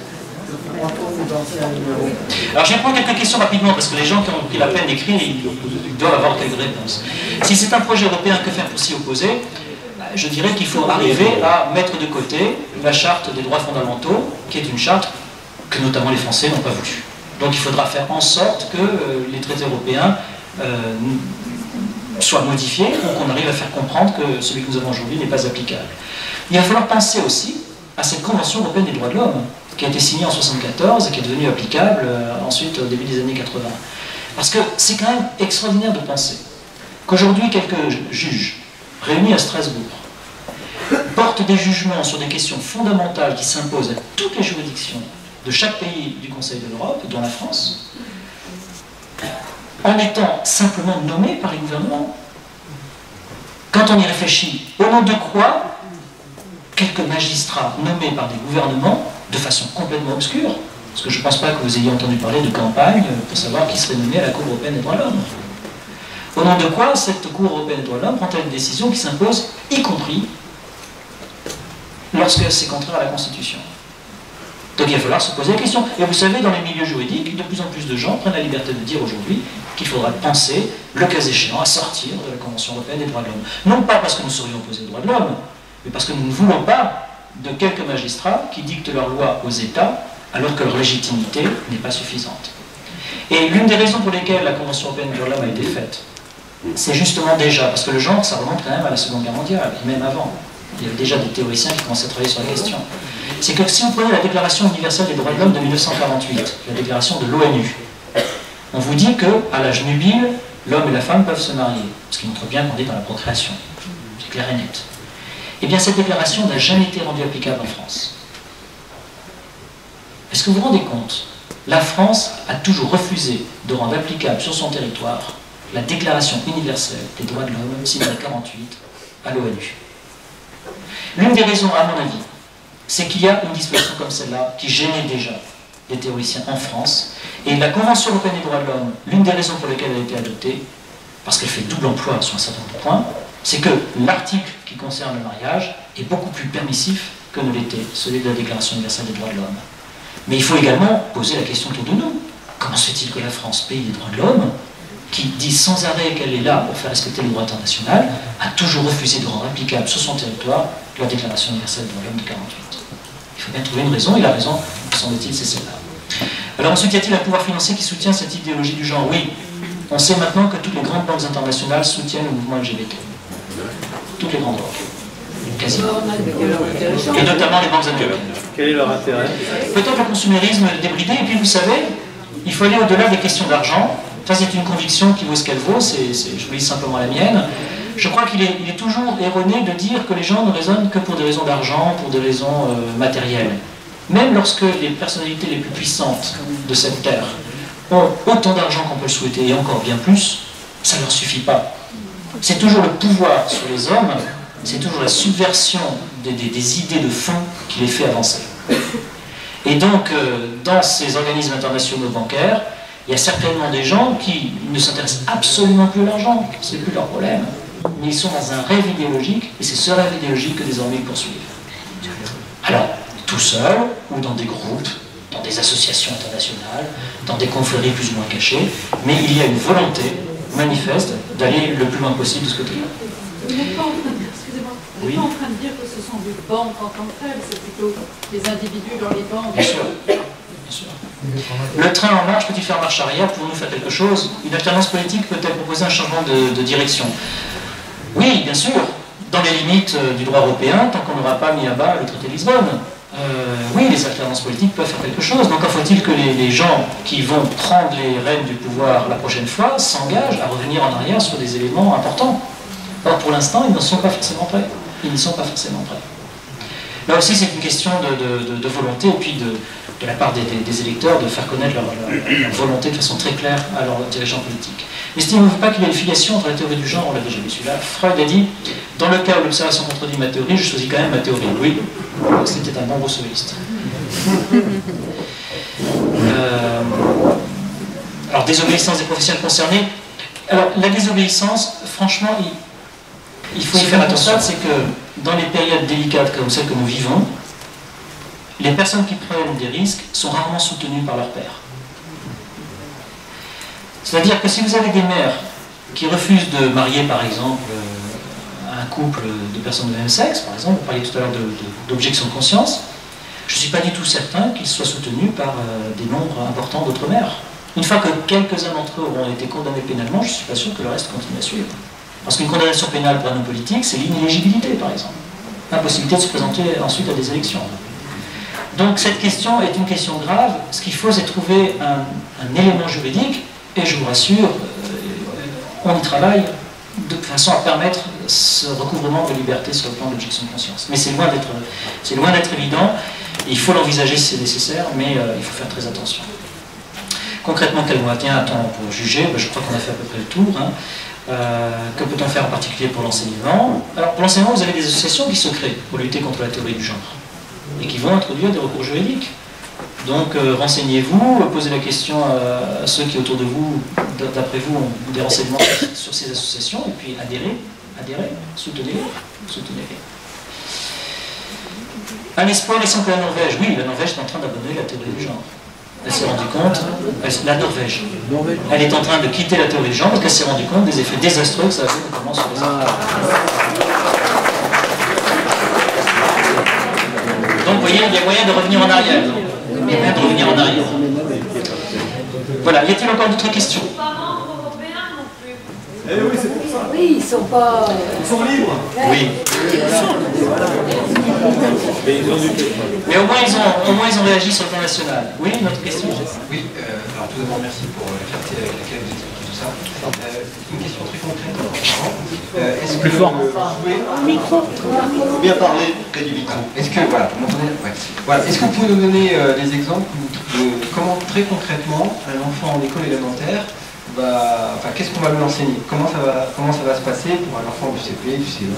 Alors je vais prendre quelques questions rapidement parce que les gens qui ont pris la peine d'écrire, ils doivent avoir quelques réponses. Si c'est un projet européen, que faire pour s'y opposer? Je dirais qu'il faut arriver à mettre de côté la charte des droits fondamentaux, qui est une charte que notamment les Français n'ont pas voulu. Donc il faudra faire en sorte que les traités européens soient modifiés pour qu'on arrive à faire comprendre que celui que nous avons aujourd'hui n'est pas applicable. Il va falloir penser aussi à cette Convention européenne des droits de l'homme, qui a été signée en 1974 et qui est devenue applicable ensuite au début des années 80. Parce que c'est quand même extraordinaire de penser qu'aujourd'hui quelques juges réunis à Strasbourg portent des jugements sur des questions fondamentales qui s'imposent à toutes les juridictions de chaque pays du Conseil de l'Europe, dont la France, en étant simplement nommés par les gouvernements. Quand on y réfléchit, au nom de quoi quelques magistrats nommés par des gouvernements de façon complètement obscure, parce que je ne pense pas que vous ayez entendu parler de campagne pour savoir qui serait nommé à la Cour européenne des droits de l'homme. Au nom de quoi cette Cour européenne des droits de l'homme prend-elle une décision qui s'impose, y compris lorsque c'est contraire à la Constitution? Donc il va falloir se poser la question. Et vous savez, dans les milieux juridiques, de plus en plus de gens prennent la liberté de dire aujourd'hui qu'il faudra penser, le cas échéant, à sortir de la Convention européenne des droits de l'homme. Non pas parce que nous serions opposés aux droits de l'homme, mais parce que nous ne voulons pas de quelques magistrats qui dictent leurs lois aux États alors que leur légitimité n'est pas suffisante. Et l'une des raisons pour lesquelles la Convention européenne des droits de l'homme a été faite, c'est justement déjà, parce que le genre, ça remonte quand même à la Seconde Guerre mondiale, et même avant. Il y avait déjà des théoriciens qui commençaient à travailler sur la question. C'est que si vous prenez la Déclaration universelle des droits de l'homme de 1948, la déclaration de l'ONU, on vous dit qu'à l'âge nubile, l'homme et la femme peuvent se marier, ce qui montre bien qu'on est dans la procréation. C'est clair et net. Eh bien, cette déclaration n'a jamais été rendue applicable en France. Est-ce que vous vous rendez compte? La France a toujours refusé de rendre applicable sur son territoire la Déclaration universelle des droits de l'homme, signée en 1948 à l'ONU. L'une des raisons, à mon avis, c'est qu'il y a une disposition comme celle-là qui gênait déjà les théoriciens en France. Et la Convention européenne des droits de l'homme, l'une des raisons pour lesquelles elle a été adoptée, parce qu'elle fait double emploi sur un certain point, c'est que l'article qui concerne le mariage est beaucoup plus permissif que ne l'était celui de la Déclaration universelle des droits de l'homme. Mais il faut également poser la question autour de nous. Comment se fait-il que la France, pays des droits de l'homme, qui dit sans arrêt qu'elle est là pour faire respecter le droit international, a toujours refusé de rendre applicable sur son territoire la Déclaration universelle des droits de l'homme de 1948. Il faut bien trouver une raison, et la raison, semble-t-il, c'est celle-là. Alors ensuite, y a-t-il un pouvoir financier qui soutient cette idéologie du genre? Oui. On sait maintenant que toutes les grandes banques internationales soutiennent le mouvement LGBT. Toutes les grandes banques. Quasiment. Et notamment les banques américaines. Quel est leur intérêt? Peut-être le consumérisme débridé, et puis vous savez, il faut aller au-delà des questions d'argent. Ça, c'est une conviction qui vaut ce qu'elle vaut, je vous lis simplement la mienne. Je crois qu'il est toujours erroné de dire que les gens ne raisonnent que pour des raisons d'argent, pour des raisons matérielles. Même lorsque les personnalités les plus puissantes de cette terre ont autant d'argent qu'on peut le souhaiter, et encore bien plus, ça ne leur suffit pas. C'est toujours le pouvoir sur les hommes, c'est toujours la subversion des idées de fond qui les fait avancer. Et donc, dans ces organismes internationaux bancaires, il y a certainement des gens qui ne s'intéressent absolument plus à l'argent, c'est plus leur problème. Mais ils sont dans un rêve idéologique, et c'est ce rêve idéologique que désormais ils poursuivent. Alors, tout seul, ou dans des groupes, dans des associations internationales, dans des confréries plus ou moins cachées, mais il y a une volonté manifeste d'aller le plus loin possible de ce côté-là. Vous n'êtes pas en train de dire, excusez-moi, vous n'êtes pas en train de dire que ce sont des banques en tant que telles, c'est plutôt des individus dans les banques. Bien sûr. Bien sûr. Le train en marche peut-il faire marche arrière? Pouvons-nous faire quelque chose? Une alternance politique peut-elle proposer un changement de direction? Oui, bien sûr, dans les limites du droit européen, tant qu'on n'aura pas mis à bas le traité de Lisbonne. Oui, les alternances politiques peuvent faire quelque chose. Donc, faut-il que les gens qui vont prendre les rênes du pouvoir la prochaine fois s'engagent à revenir en arrière sur des éléments importants? Or, pour l'instant, ils ne sont pas forcément prêts. Ils ne sont pas forcément prêts. Là aussi, c'est une question de volonté, et puis de la part des électeurs de faire connaître leur volonté de façon très claire à leurs dirigeants politiques. N'estimez-vous pas qu'il y a une filiation entre la théorie du genre? On l'a déjà vu celui-là. Freud a dit, dans le cas où l'observation contredit ma théorie, je choisis quand même ma théorie. Oui, c'était un bon rousseauiste. Alors, désobéissance des professionnels concernés. Alors, la désobéissance, franchement, il faut y faire attention. C'est que dans les périodes délicates comme celles que nous vivons, les personnes qui prennent des risques sont rarement soutenues par leur père. C'est-à-dire que si vous avez des mères qui refusent de marier, par exemple, un couple de personnes de même sexe, par exemple, vous parliez tout à l'heure d'objection de conscience, je ne suis pas du tout certain qu'ils soient soutenus par des nombres importants d'autres mères. Une fois que quelques-uns d'entre eux auront été condamnés pénalement, je ne suis pas sûr que le reste continue à suivre. Parce qu'une condamnation pénale pour un homme politique, c'est l'inéligibilité, par exemple. L'impossibilité de se présenter ensuite à des élections. Donc cette question est une question grave. Ce qu'il faut, c'est trouver un élément juridique, et je vous rassure, on y travaille de façon à permettre ce recouvrement de liberté sur le plan de l'objection de conscience. Mais c'est loin d'être évident. Il faut l'envisager si c'est nécessaire, mais il faut faire très attention. Concrètement, quel moyen a-t-on pour juger? Je crois qu'on a fait à peu près le tour. Que peut-on faire en particulier pour l'enseignement? Alors, pour l'enseignement, vous avez des associations qui se créent pour lutter contre la théorie du genre et qui vont introduire des recours juridiques. Donc, renseignez-vous, posez la question à ceux qui, autour de vous, d'après vous, ont des renseignements sur ces associations, et puis adhérez, soutenez-les. Un espoir, laissant que la Norvège. Oui, la Norvège est en train d'abandonner la théorie du genre. Elle s'est rendue compte, la Norvège, elle est en train de quitter la théorie du genre parce qu'elle s'est rendue compte des effets désastreux que ça a fait notamment sur les enfants. Donc vous voyez, il y a moyen de revenir en arrière. Il y a moyen de revenir en arrière. Voilà, y a-t-il encore d'autres questions? Eh oui, c'est pour ça. Oui, ils sont pas... Ils sont libres. Oui. Mais au moins ils ont réagi sur le plan national. Oui, une autre question? Oui, alors tout d'abord merci pour la clarté avec laquelle vous expliquez tout ça. Une question très concrète. Est-ce que plus fort Micro. Il faut bien parler près du micro. Est-ce que voilà, vous m'entendez? Ouais. Voilà. Est-ce que vous pouvez nous donner des exemples de comment très concrètement un enfant en école élémentaire qu'est-ce qu'on va lui enseigner? Comment ça va se passer pour un enfant du CP, du CE1?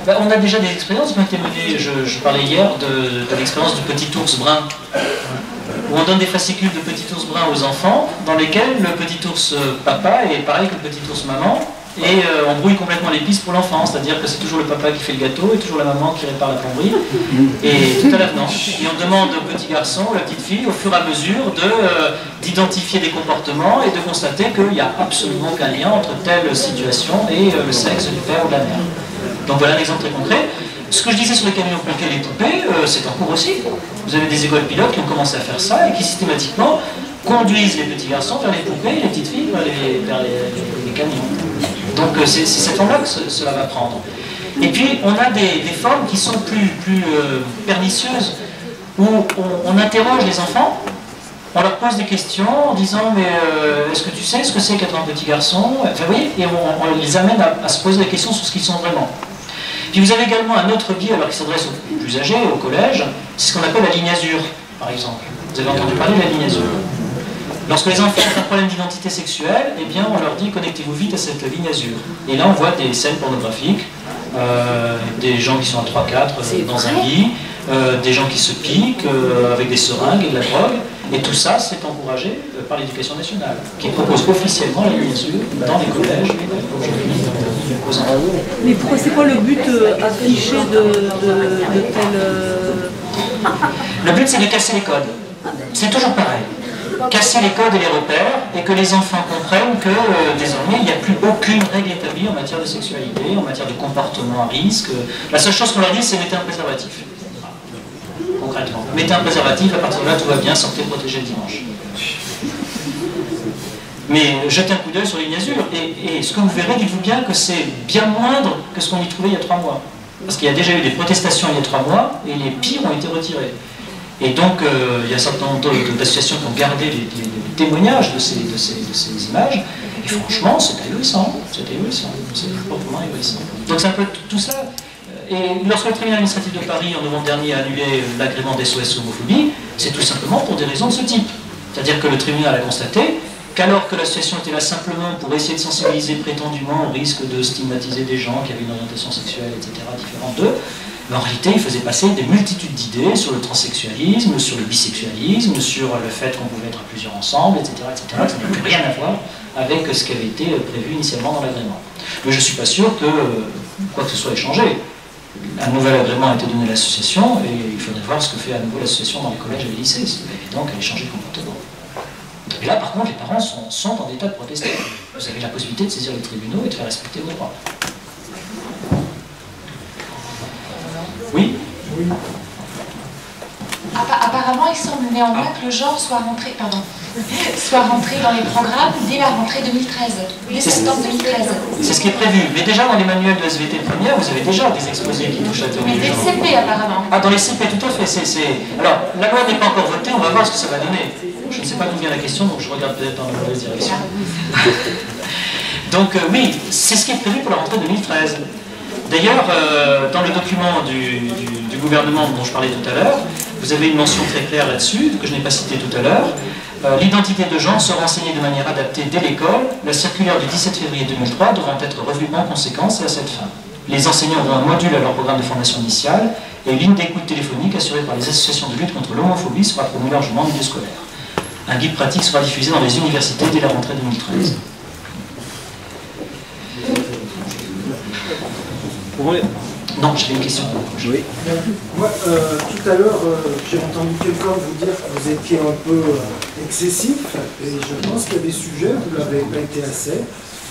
On a déjà des expériences qui ont été menées. Je parlais hier de l'expérience du petit ours brun, où on donne des fascicules de petit ours brun aux enfants, dans lesquels le petit ours papa est pareil que le petit ours maman, et on brouille complètement les pistes pour l'enfant, c'est-à-dire que c'est toujours le papa qui fait le gâteau et toujours la maman qui répare la plomberie, et tout à l'avenant. Et on demande au petit garçon, ou la petite fille, au fur et à mesure, d'identifier des comportements et de constater qu'il n'y a absolument aucun lien entre telle situation et le sexe du père ou de la mère. Donc voilà un exemple très concret. Ce que je disais sur les camions planqués et les poupées, c'est en cours aussi. Vous avez des écoles pilotes qui ont commencé à faire ça et qui systématiquement conduisent les petits garçons vers les poupées et les petites filles vers les camions. Donc c'est cette forme-là que cela va prendre. Et puis on a des formes qui sont plus pernicieuses, où on interroge les enfants, on leur pose des questions en disant mais est-ce que tu sais ce que c'est qu'être un petit garçon? Enfin vous voyez, et on les amène à se poser des questions sur ce qu'ils sont vraiment. Puis vous avez également un autre biais, alors qui s'adresse aux plus âgés, au collège, c'est ce qu'on appelle la ligne azur, par exemple. Vous avez entendu parler de la ligne azur. Lorsque les enfants ont un problème d'identité sexuelle, eh bien on leur dit connectez-vous vite à cette ligne azur. Et là on voit des scènes pornographiques, des gens qui sont à 3-4 dans un lit, des gens qui se piquent avec des seringues et de la drogue, et tout ça c'est encouragé par l'éducation nationale, qui propose officiellement la ligne azur dans les collèges aujourd'hui aux enfants. Mais c'est quoi le but affiché de tel... Le but c'est de casser les codes. C'est toujours pareil. Casser les codes et les repères, et que les enfants comprennent que désormais il n'y a plus aucune règle établie en matière de sexualité, en matière de comportement à risque. La seule chose qu'on leur dit, c'est mettez un préservatif. Concrètement. Mettez un préservatif, à partir de là tout va bien, sortez protégé le dimanche. Mais jetez un coup d'œil sur les lignes azur, et ce que vous verrez, dites-vous bien que c'est bien moindre que ce qu'on y trouvait il y a 3 mois. Parce qu'il y a déjà eu des protestations il y a 3 mois, et les pires ont été retirés. Et donc, il y a un certain nombre d'associations qui ont gardé les témoignages de ces images, et franchement, c'est ahurissant, c'est proprement ahurissant. Donc c'est un peu tout ça. Et lorsque le tribunal administratif de Paris, en novembre dernier, a annulé l'agrément d'SOS homophobie, c'est tout simplement pour des raisons de ce type. C'est-à-dire que le tribunal a constaté qu'alors que l'association était là simplement pour essayer de sensibiliser prétendument au risque de stigmatiser des gens qui avaient une orientation sexuelle, etc., différente d'eux, mais en réalité, il faisait passer des multitudes d'idées sur le transsexualisme, sur le bisexualisme, sur le fait qu'on pouvait être à plusieurs ensemble, etc., etc., que ça n'a plus rien à voir avec ce qui avait été prévu initialement dans l'agrément. Mais je ne suis pas sûr que quoi que ce soit ait changé. Un nouvel agrément a été donné à l'association, et il faudrait voir ce que fait à nouveau l'association dans les collèges et les lycées. C'est évident qu'elle ait changé de comportement. Et là, par contre, les parents sont en état de protester. Vous avez la possibilité de saisir les tribunaux et de faire respecter vos droits. Oui. Apparemment, il semble néanmoins que le genre soit rentré dans les programmes dès la rentrée 2013, dès septembre 2013. C'est ce qui est prévu. Mais déjà dans les manuels de SVT première, vous avez déjà des exposés qui touchent la théorie du genre. Mais des CP apparemment. Ah, dans les CP, tout à fait. Alors, la loi n'est pas encore votée, on va voir ce que ça va donner. Je ne sais pas d'où vient la question, donc je regarde peut-être dans la mauvaise direction. Donc oui, c'est ce qui est prévu pour la rentrée 2013. D'ailleurs, dans le document du gouvernement dont je parlais tout à l'heure, vous avez une mention très claire là-dessus, que je n'ai pas citée tout à l'heure. L'identité de genre sera enseignée de manière adaptée dès l'école. La circulaire du 17 février 2003 devra être revue en conséquence et à cette fin. Les enseignants auront un module à leur programme de formation initiale, et une ligne d'écoute téléphonique assurée par les associations de lutte contre l'homophobie sera promue largement en milieu scolaire. Un guide pratique sera diffusé dans les universités dès la rentrée 2013. Non, j'avais une question. Oui. Moi, tout à l'heure, j'ai entendu quelqu'un vous dire que vous étiez un peu excessif, et je pense qu'il y a des sujets où vous n'avez pas été assez.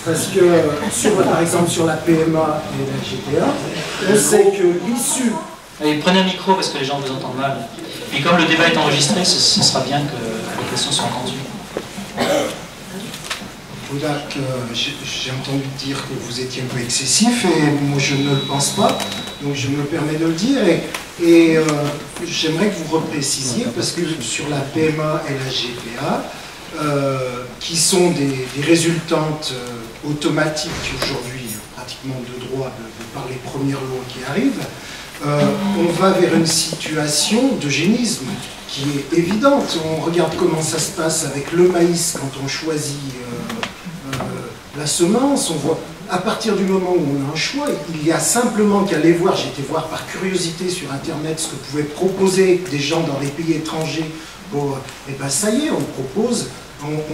Parce que, par exemple, sur la PMA et la GPA, on sait que l'issue... Allez, prenez un micro parce que les gens vous entendent mal. Et comme le débat est enregistré, ce sera bien que les questions soient entendues. J'ai entendu dire que vous étiez un peu excessif, et moi je ne le pense pas, donc je me permets de le dire, et j'aimerais que vous reprécisiez, parce que sur la PMA et la GPA, qui sont des résultantes automatiques aujourd'hui, pratiquement de droit, par les premières lois qui arrivent, on va vers une situation d'eugénisme qui est évidente. On regarde comment ça se passe avec le maïs quand on choisit la semence. On voit, à partir du moment où on a un choix, il y a simplement qu'à aller voir, j'ai été voir par curiosité sur Internet ce que pouvaient proposer des gens dans les pays étrangers. Et bien ça y est, on propose,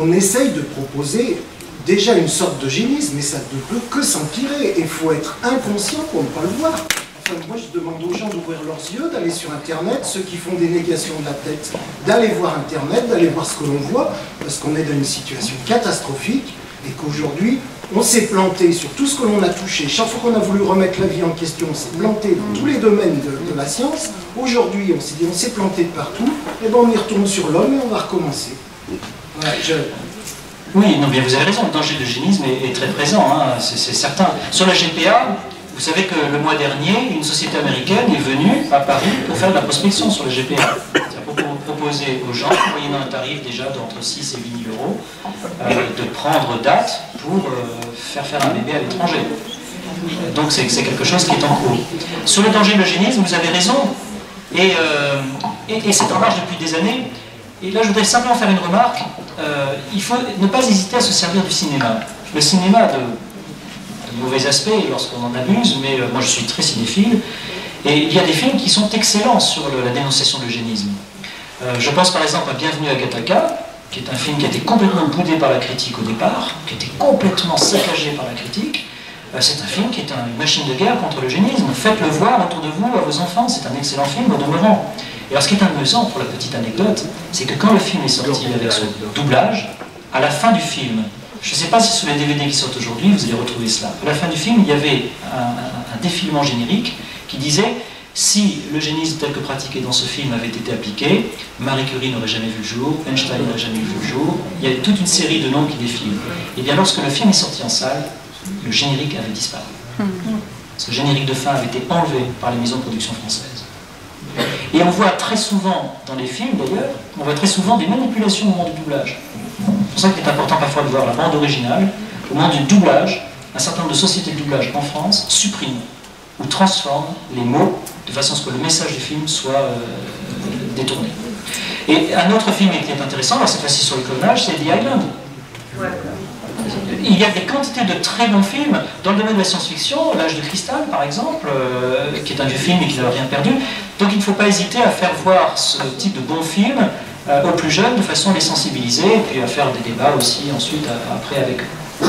on essaye de proposer déjà une sorte d'eugénisme, mais ça ne peut que s'empirer. Il faut être inconscient pour ne pas le voir. Enfin, moi, je demande aux gens d'ouvrir leurs yeux, d'aller sur Internet, ceux qui font des négations de la tête, d'aller voir Internet, d'aller voir ce que l'on voit, parce qu'on est dans une situation catastrophique, et qu'aujourd'hui, on s'est planté sur tout ce que l'on a touché. Chaque fois qu'on a voulu remettre la vie en question, on s'est planté dans tous les domaines de la science. Aujourd'hui, on s'est dit, on s'est planté de partout, et bien on y retourne sur l'homme et on va recommencer. Voilà, Oui, non, bien vous avez raison, le danger de l'eugénisme est très présent, hein, c'est certain. Sur la GPA, vous savez que le mois dernier, une société américaine est venue à Paris pour faire de la prospection sur la GPA. C'est-à-dire pour proposer aux gens, moyennant un tarif déjà d'entre 6 et 8 000 euros, de prendre date pour faire un bébé à l'étranger. Donc c'est quelque chose qui est en cours. Sur le danger de l'eugénisme, vous avez raison, et c'est en marche depuis des années. Et là, je voudrais simplement faire une remarque. Il faut ne pas hésiter à se servir du cinéma. Le cinéma a de mauvais aspects lorsqu'on en abuse, mais moi je suis très cinéphile. Et il y a des films qui sont excellents sur la dénonciation de l'eugénisme. Je pense par exemple à Bienvenue à Gattaca, qui est un film qui a été complètement boudé par la critique au départ, qui a été complètement saccagé par la critique. C'est un film qui est une machine de guerre contre l'eugénisme. Faites-le voir autour de vous, à vos enfants. C'est un excellent film au demeurant. Et alors ce qui est amusant, pour la petite anecdote, c'est que quand le film est sorti avec son doublage, à la fin du film, je ne sais pas si sur les DVD qui sortent aujourd'hui, vous allez retrouver cela. À la fin du film, il y avait un défilement générique qui disait « Si l'eugénisme tel que pratiqué dans ce film avait été appliqué, Marie Curie n'aurait jamais vu le jour, Einstein n'aurait jamais vu le jour. » Il y a toute une série de noms qui défilent. Et bien lorsque le film est sorti en salle, le générique avait disparu. Ce générique de fin avait été enlevé par les maisons de production françaises. Et on voit très souvent, dans les films d'ailleurs, on voit très souvent des manipulations au moment du doublage. C'est pour ça qu'il est important parfois de voir la bande originale. Au moment du doublage, un certain nombre de sociétés de doublage en France suppriment ou transforment les mots de façon à ce que le message du film soit détourné. Et un autre film qui est intéressant, alors cette fois-ci sur le clonage, c'est The Island. Il y a des quantités de très bons films dans le domaine de la science-fiction, L'Âge de cristal par exemple, qui est un vieux film et qui n'a rien perdu. Donc il ne faut pas hésiter à faire voir ce type de bons films aux plus jeunes de façon à les sensibiliser et puis à faire des débats aussi ensuite après avec eux.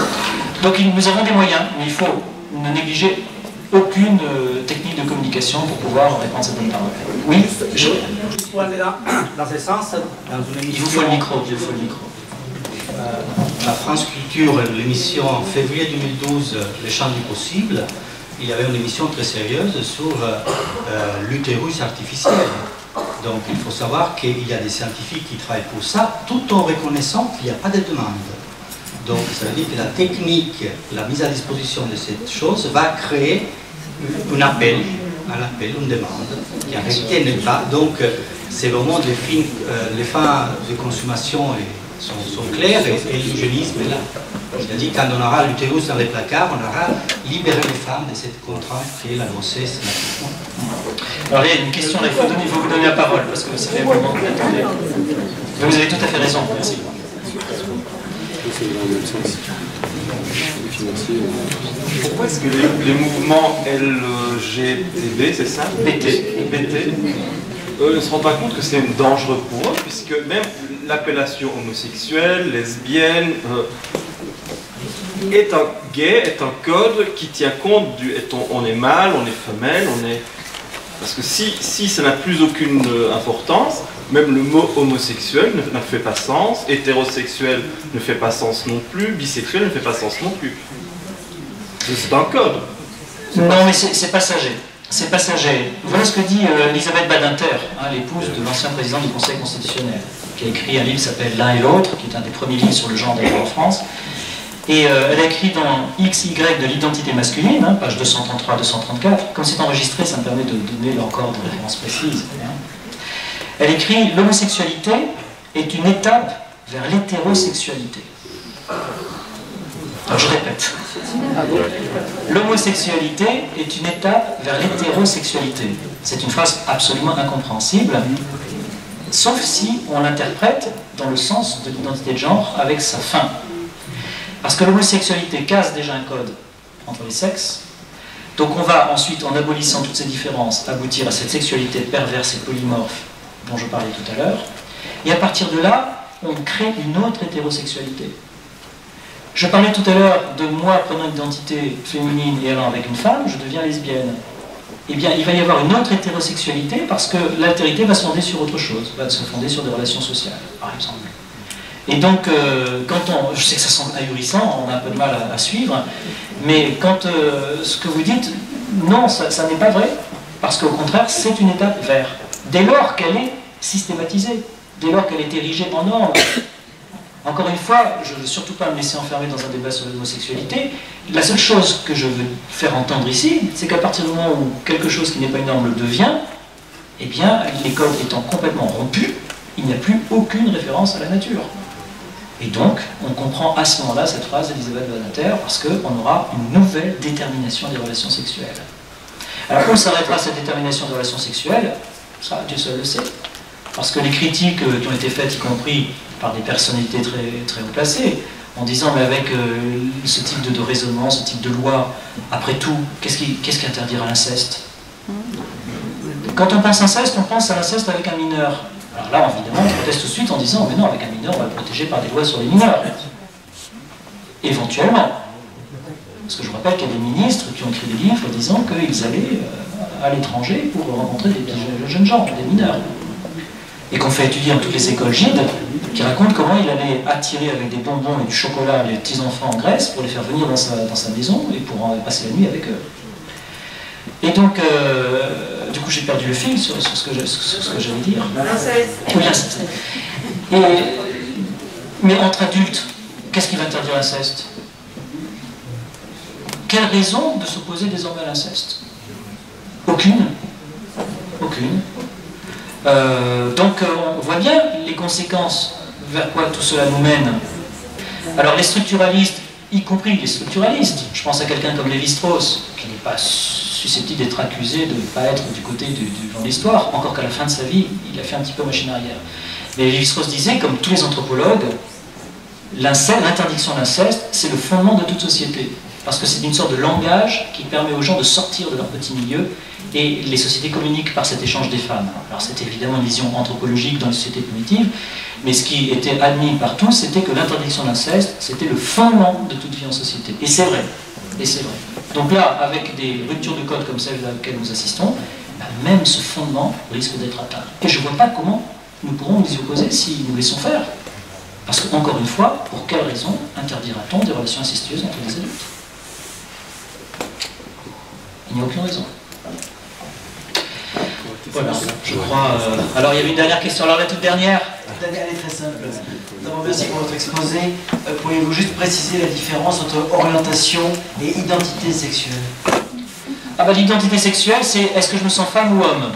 Donc nous avons des moyens, mais il faut ne négliger aucune technique de communication pour pouvoir répondre à cette bonne parole. Oui, juste pour aller dans ce sens, dans une émission... Il vous faut le micro, il vous faut le micro. La France Culture, l'émission en février 2012, Les Champs du Possible, il y avait une émission très sérieuse sur l'utérus artificiel. Donc il faut savoir qu'il y a des scientifiques qui travaillent pour ça, tout en reconnaissant qu'il n'y a pas de demande. Donc ça veut dire que la technique, la mise à disposition de cette chose va créer un appel, une demande, qui en réalité n'est pas. Donc c'est vraiment des films, les fins de consommation sont claires et l'eugénisme est là. C'est-à-dire quand on aura l'utérus dans les placards, on aura libéré les femmes de cette contrainte qui est la grossesse. Alors il y a une question, il faut vous donner la parole parce que ça fait un moment que vous attendez. Vous avez tout à fait raison, merci. Pourquoi est-ce que les mouvements LGTB, c'est ça? BT, ne se rendent pas compte que c'est dangereux pour eux, puisque même l'appellation homosexuelle, lesbienne, est un gay, est un code qui tient compte du on est mâle, on est femelle, on est... Parce que si ça n'a plus aucune importance, même le mot homosexuel ne fait pas sens, hétérosexuel ne fait pas sens non plus, bisexuel ne fait pas sens non plus. C'est un code. Non, mais c'est passager. C'est passager. Voilà ce que dit Elisabeth Badinter, l'épouse de l'ancien président du Conseil constitutionnel, qui a écrit un livre qui s'appelle L'un et l'autre, qui est un des premiers livres sur le genre d'ailleurs en France. Et elle a écrit dans XY de l'identité masculine, page 233-234, comme c'est enregistré, ça me permet de donner là encore des références précises. Elle écrit « L'homosexualité est une étape vers l'hétérosexualité ». Alors je répète. L'homosexualité est une étape vers l'hétérosexualité. C'est une phrase absolument incompréhensible, sauf si on l'interprète dans le sens de l'identité de genre avec sa fin. Parce que l'homosexualité casse déjà un code entre les sexes. Donc on va ensuite, en abolissant toutes ces différences, aboutir à cette sexualité perverse et polymorphe dont je parlais tout à l'heure. Et à partir de là, on crée une autre hétérosexualité. Je parlais tout à l'heure de moi prenant une identité féminine et allant avec une femme, je deviens lesbienne. Eh bien, il va y avoir une autre hétérosexualité parce que l'altérité va se fonder sur autre chose, va se fonder sur des relations sociales, par exemple. Et donc, je sais que ça semble ahurissant, on a un peu de mal à suivre, mais quand ce que vous dites, non, ça n'est pas vrai, parce qu'au contraire, c'est une étape vers. Dès lors qu'elle est systématisée, dès lors qu'elle est érigée en norme. Encore une fois, je ne veux surtout pas me laisser enfermer dans un débat sur l'homosexualité. La seule chose que je veux faire entendre ici, c'est qu'à partir du moment où quelque chose qui n'est pas une norme le devient, eh bien, les codes étant complètement rompus, il n'y a plus aucune référence à la nature. Et donc, on comprend à ce moment-là cette phrase d'Elisabeth Badinter, parce qu'on aura une nouvelle détermination des relations sexuelles. Alors, où s'arrêtera cette détermination des relations sexuelles? Ça, Dieu seul le sait. Parce que les critiques qui ont été faites, y compris par des personnalités très, très haut placées, en disant, mais avec ce type de raisonnement, ce type de loi, après tout, qu'est-ce qui interdira l'inceste? Quand on pense inceste, on pense à l'inceste avec un mineur. Alors là, évidemment, on proteste tout de suite en disant, mais non, avec un mineur, on va le protéger par des lois sur les mineurs. Éventuellement. Parce que je rappelle qu'il y a des ministres qui ont écrit des livres disant qu'ils allaient à l'étranger pour rencontrer des jeunes gens, des mineurs. Et qu'on fait étudier dans toutes les écoles Gide, qui racontent comment il allait attirer avec des bonbons et du chocolat les petits-enfants en Grèce pour les faire venir dans sa maison et pour passer la nuit avec eux. Et donc, du coup, j'ai perdu le fil sur ce que j'allais dire. Oui, l'inceste. Mais entre adultes, qu'est-ce qui va interdire l'inceste? Quelle raison de s'opposer désormais à l'inceste? Aucune. Aucune. Donc on voit bien les conséquences vers quoi tout cela nous mène. Alors les structuralistes, y compris les structuralistes, je pense à quelqu'un comme Lévi-Strauss, qui n'est pas susceptible d'être accusé de ne pas être du côté de l'histoire, encore qu'à la fin de sa vie, il a fait un petit peu machine arrière. Mais Lévi-Strauss disait, comme tous les anthropologues, l'interdiction de l'inceste, c'est le fondement de toute société. Parce que c'est une sorte de langage qui permet aux gens de sortir de leur petit milieu, et les sociétés communiquent par cet échange des femmes. Alors c'était évidemment une vision anthropologique dans les sociétés primitives, mais ce qui était admis par tous, c'était que l'interdiction de l'inceste, c'était le fondement de toute vie en société. Et c'est vrai. Et c'est vrai. Donc là, avec des ruptures de code comme celle à laquelle nous assistons, même ce fondement risque d'être atteint. Et je ne vois pas comment nous pourrons nous y opposer si nous laissons faire. Parce que, encore une fois, pour quelle raison interdira-t-on des relations incestueuses entre des adultes? Il n'y a aucune raison. Voilà, je crois... Alors, il y avait une dernière question. Alors, la toute dernière. Elle est très simple. D'abord, merci pour votre exposé. Pourriez-vous juste préciser la différence entre orientation et identité sexuelle? Ah bah, l'identité sexuelle, c'est est-ce que je me sens femme ou homme?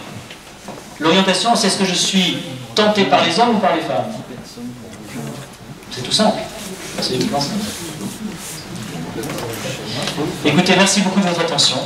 L'orientation, c'est est-ce que je suis tenté par les hommes ou par les femmes? C'est tout simple. C'est évidemment simple. Écoutez, merci beaucoup de votre attention.